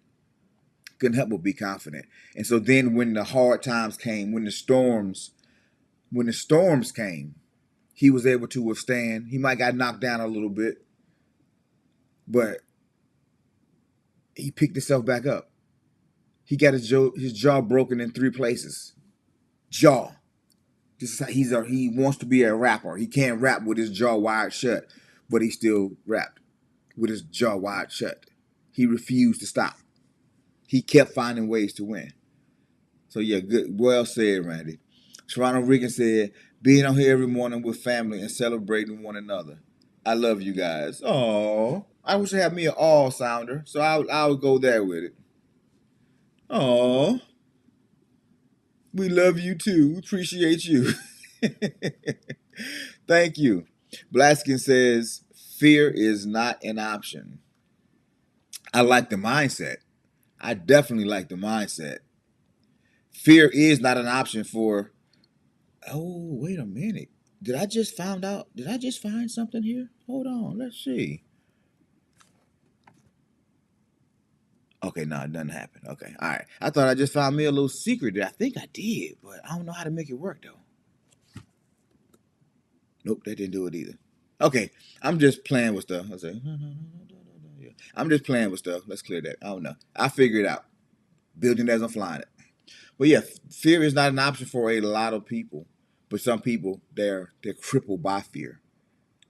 Couldn't help but be confident. And so then when the hard times came, when the storms came, he was able to withstand. He might got knocked down a little bit, but he picked himself back up. He got his jaw broken in 3 places. Jaw. This is how he wants to be a rapper. He can't rap with his jaw wide shut, but he still rapped with his jaw wide shut. He refused to stop. He kept finding ways to win. So yeah, good. Well said, Randy. Toronto Regan said, being on here every morning with family and celebrating one another. I love you guys. Oh, I wish I had me an all sounder, so I'll go there with it. Oh, we love you too. We appreciate you. Thank you. Blaskin says, fear is not an option. I like the mindset. I definitely like the mindset. Fear is not an option for, oh, wait a minute. Did I just find something here? Hold on, let's see. Okay, no, it doesn't happen. Okay, all right. I thought I just found me a little secret that I think I did, but I don't know how to make it work though. Nope, that didn't do it either. Okay, I'm just playing with stuff. I say, I'm just playing with stuff. Let's clear that. I don't know. I figure it out. Building as I'm flying it. But yeah, fear is not an option for a lot of people. But some people, they're crippled by fear.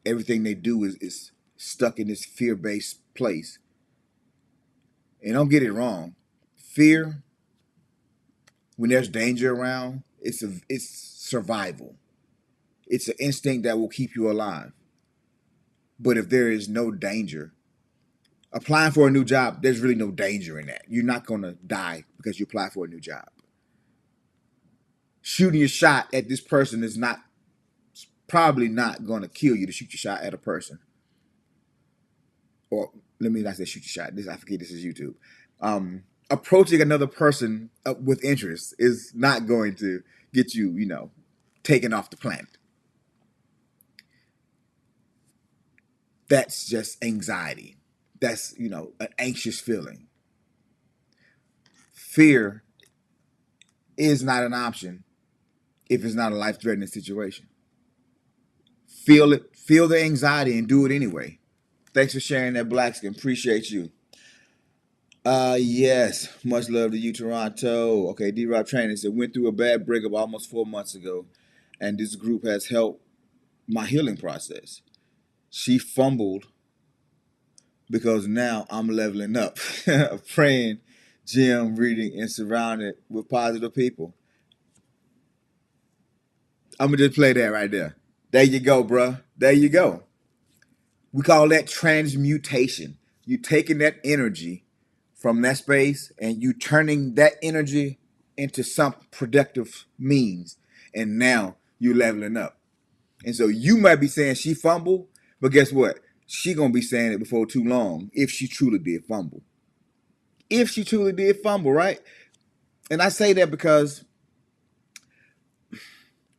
Everything they do is stuck in this fear-based place. And don't get it wrong. Fear, when there's danger around, it's survival. It's an instinct that will keep you alive. But if there is no danger, applying for a new job, there's really no danger in that. You're not going to die because you apply for a new job. Shooting your shot at this person is probably not going to kill you to shoot your shot at a person. Or let me not say shoot your shot. I forget this is YouTube. Approaching another person with interest is not going to get you, taken off the planet. That's just anxiety. That's, an anxious feeling. Fear is not an option if it's not a life-threatening situation. Feel it, feel the anxiety and do it anyway. Thanks for sharing that, Black Skin. Appreciate you. Yes, much love to you, Toronto. Okay, D-Rob Training said, went through a bad breakup almost 4 months ago, and this group has helped my healing process. She fumbled because now I'm leveling up, praying, gym, reading, and surrounded with positive people. I'm going to just play that right there. There you go, bruh. There you go. We call that transmutation. You taking that energy from that space and you turning that energy into some productive means. And now you're leveling up. And so you might be saying she fumbled, but guess what? She going to be saying it before too long if she truly did fumble. If she truly did fumble, right? And I say that because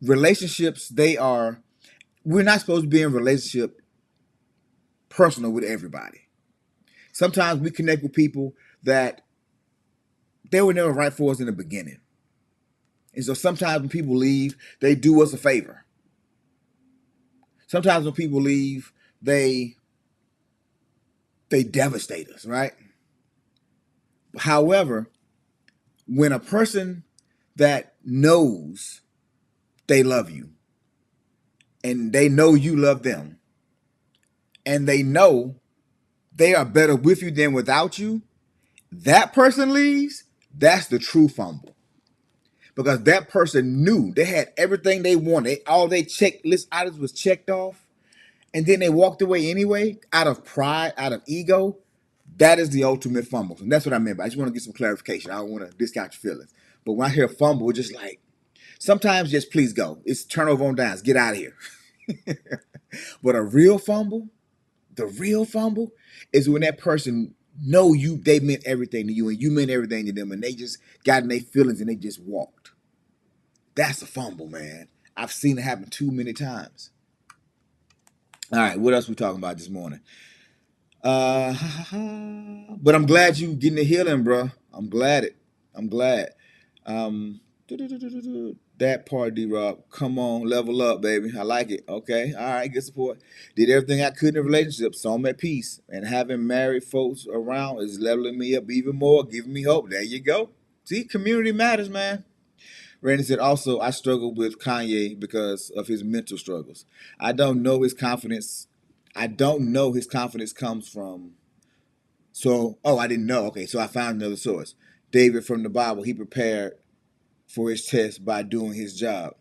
relationships, we're not supposed to be in a relationship personal with everybody. Sometimes we connect with people that they were never right for us in the beginning. And so sometimes when people leave, they do us a favor. Sometimes when people leave, they devastate us, right? However, when a person that knows they love you and they know you love them and they know they are better with you than without you, that person leaves, that's the true fumble. Because that person knew they had everything they wanted. All their checklist items was checked off. And then they walked away anyway, out of pride, out of ego. That is the ultimate fumble. And that's what I meant. I just want to get some clarification. I don't want to discount your feelings. But when I hear fumble, it's just like, sometimes just please go. It's turnover on downs. Get out of here. But the real fumble is when that person know they meant everything to you and you meant everything to them and they just got in their feelings and they just walked. That's a fumble, man. I've seen it happen too many times. All right, what else we talking about this morning? But I'm glad you getting the healing, bro. I'm glad. That part, D-Rob. Come on, level up, baby. I like it. Okay, all right, good support. Did everything I could in a relationship, so I'm at peace. And having married folks around is leveling me up even more, giving me hope. There you go. See, community matters, man. Randy said, also, I struggle with Kanye because of his mental struggles. I don't know his confidence comes from. I didn't know. Okay, so I found another source. David from the Bible, he prepared for his test by doing his job.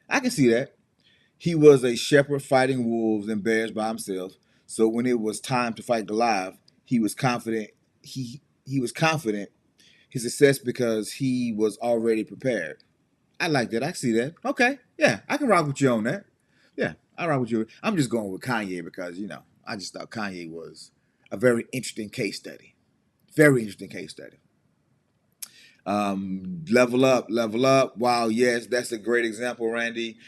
I can see that. He was a shepherd fighting wolves and bears by himself. So when it was time to fight Goliath, he was confident. He was confident his success because he was already prepared. I like that. I see that. Okay. Yeah, I can rock with you on that. Yeah, I rock with you. I'm just going with Kanye because, I just thought Kanye was a very interesting case study. Very interesting case study. Level up. Wow, yes, that's a great example, Randy.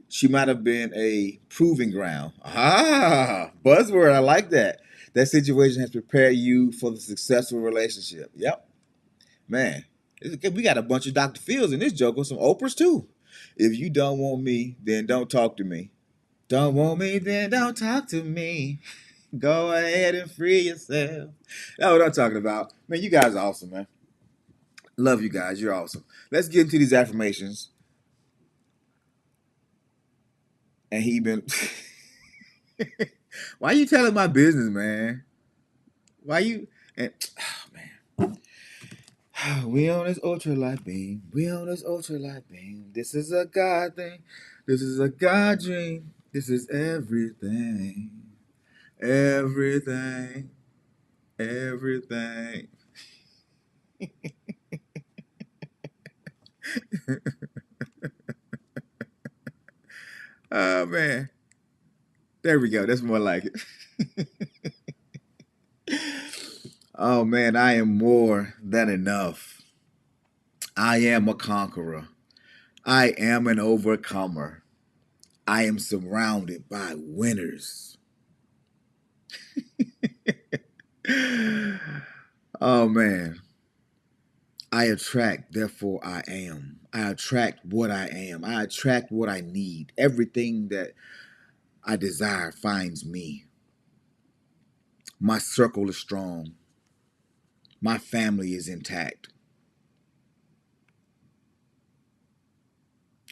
She might have been a proving ground. Buzzword. I like that. That situation has prepared you for the successful relationship. Yep. Man, we got a bunch of Dr. Phil's in this joke with some Oprahs too. If you don't want me, then don't talk to me. Don't want me, then don't talk to me. Go ahead and free yourself. That's what I'm talking about. Man, you guys are awesome, man. Love you guys. You're awesome. Let's get into these affirmations. And he been why you telling my business, man? Why you and oh man. We on this ultra light beam. We on this ultra light beam. This is a God thing. This is a God dream. This is everything. Everything. Everything. Oh man. There we go. That's more like it. Oh man, I am more than enough. I am a conqueror. I am an overcomer. I am surrounded by winners. Oh man. I attract, therefore I am. I attract what I am. I attract what I need. Everything that I desire finds me. My circle is strong. My family is intact.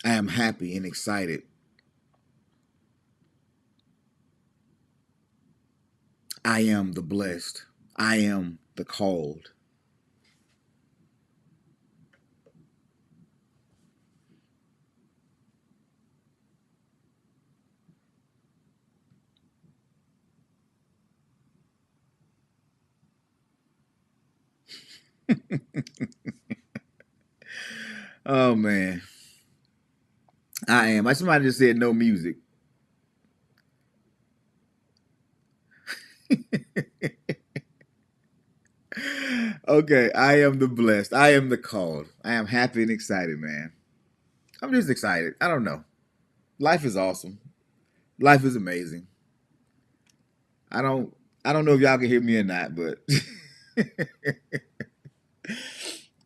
I am happy and excited. I am the blessed. I am the called. Oh man. I am. Somebody just said no music. Okay, I am the blessed. I am the called. I am happy and excited, man. I'm just excited. I don't know. Life is awesome. Life is amazing. I don't I don't know if y'all can hear me or not, but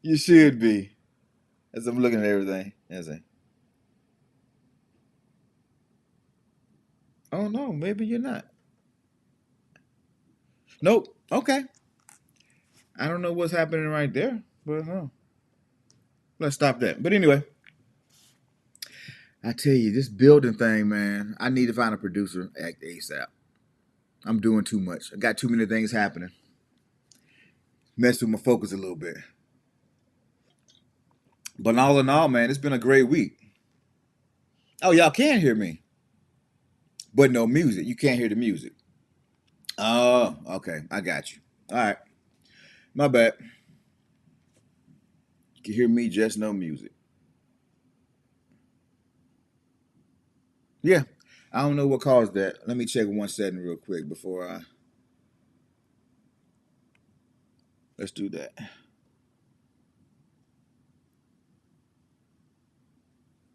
you should be. As I'm looking at everything. Oh no, maybe you're not. Nope. Okay. I don't know what's happening right there, but let's stop that. But anyway, I tell you, this building thing, man, I need to find a producer act ASAP. I'm doing too much. I got too many things happening. Messed with my focus a little bit. But all in all, man, it's been a great week. Oh, y'all can hear me, but no music. You can't hear the music. Oh, okay. I got you. All right. My bad. You can hear me, just no music. Yeah. I don't know what caused that. Let me check one setting real quick before I. Let's do that.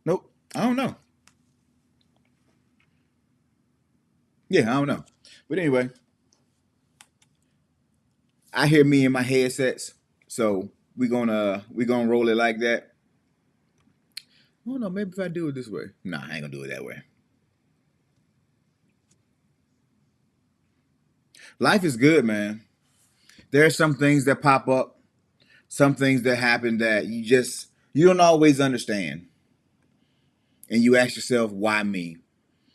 Nope. I don't know. Yeah, I don't know. But anyway, I hear me in my headsets, so we gonna roll it like that. I don't know. Maybe if I do it this way. Nah, I ain't gonna do it that way. Life is good, man. There are some things that pop up, some things that happen that you don't always understand, and you ask yourself, why me?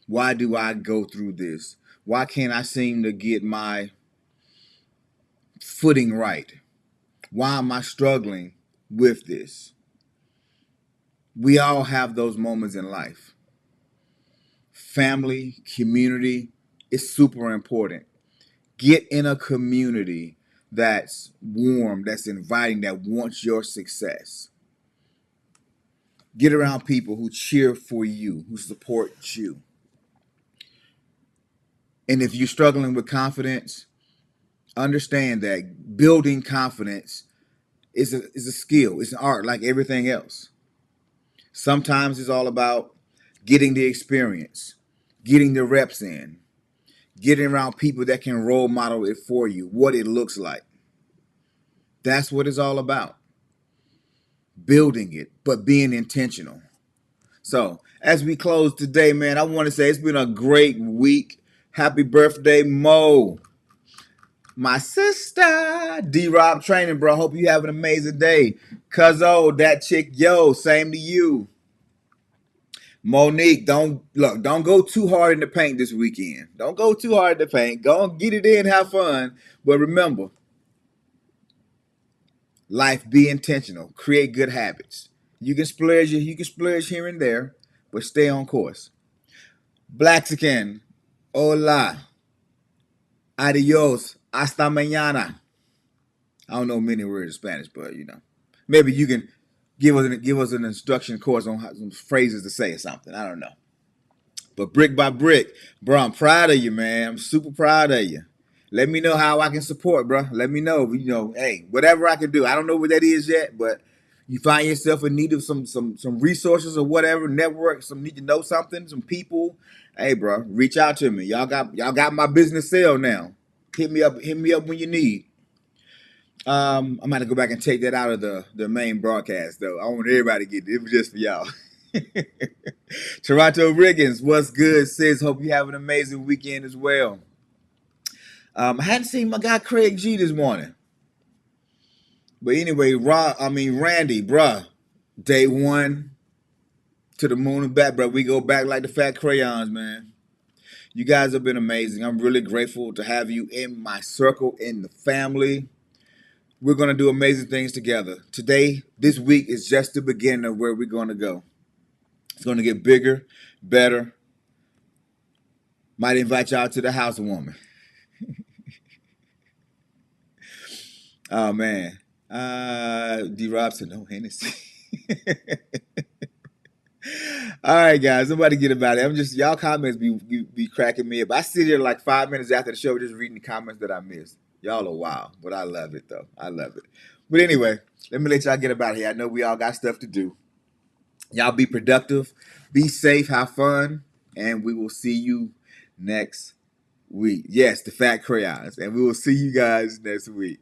Why do I go through this? Why can't I seem to get my footing right? Why am I struggling with this? We all have those moments in life. Family, community is super important. Get in a community that's warm, that's inviting, that wants your success. Get around people who cheer for you, who support you. And if you're struggling with confidence, understand that building confidence is a skill. It's an art like everything else. Sometimes it's all about getting the experience, getting the reps in, getting around people that can role model it for you, what it looks like. That's what it's all about. Building it, but being intentional. So, as we close today, man, I want to say it's been a great week. Happy birthday, Mo. My sister, D-Rob Training, bro. Hope you have an amazing day. Cuzzo, that chick, yo, same to you. Monique, don't go too hard in the paint this weekend. Don't go too hard in the paint. Go and get it in, have fun. But remember, life, be intentional. Create good habits. You can splurge here and there, but stay on course. Blaxican, hola, adios, hasta mañana. I don't know many words of Spanish, but maybe you can give us an instruction course on some phrases to say or something. I don't know. But brick by brick, bro, I'm proud of you, man. I'm super proud of you. Let me know how I can support, bro. Let me know. Hey, whatever I can do. I don't know what that is yet, but you find yourself in need of some resources or whatever, network, some need to know something, some people. Hey, bro, reach out to me. Y'all got my business sale now. Hit me up when you need. I'm gonna go back and take that out of the main broadcast though. I want everybody to get it. It was just for y'all. Toronto Riggins, what's good, sis? Hope you have an amazing weekend as well. I hadn't seen my guy Craig G this morning. But anyway, Randy, bruh, day one to the moon and back, bruh. We go back like the fat crayons, man. You guys have been amazing. I'm really grateful to have you in my circle, in the family. We're going to do amazing things together. Today, this week is just the beginning of where we're going to go. It's going to get bigger, better. Might invite y'all to the housewarming. Oh, man. D. Robson, no Hennessy. All right, guys. Somebody get about it. Y'all comments be cracking me up. I sit here like 5 minutes after the show just reading the comments that I missed. Y'all are wild, but I love it, though. I love it. But anyway, let me let y'all get about here. I know we all got stuff to do. Y'all be productive, be safe, have fun, and we will see you next week. Yes, the fat crayons. And we will see you guys next week.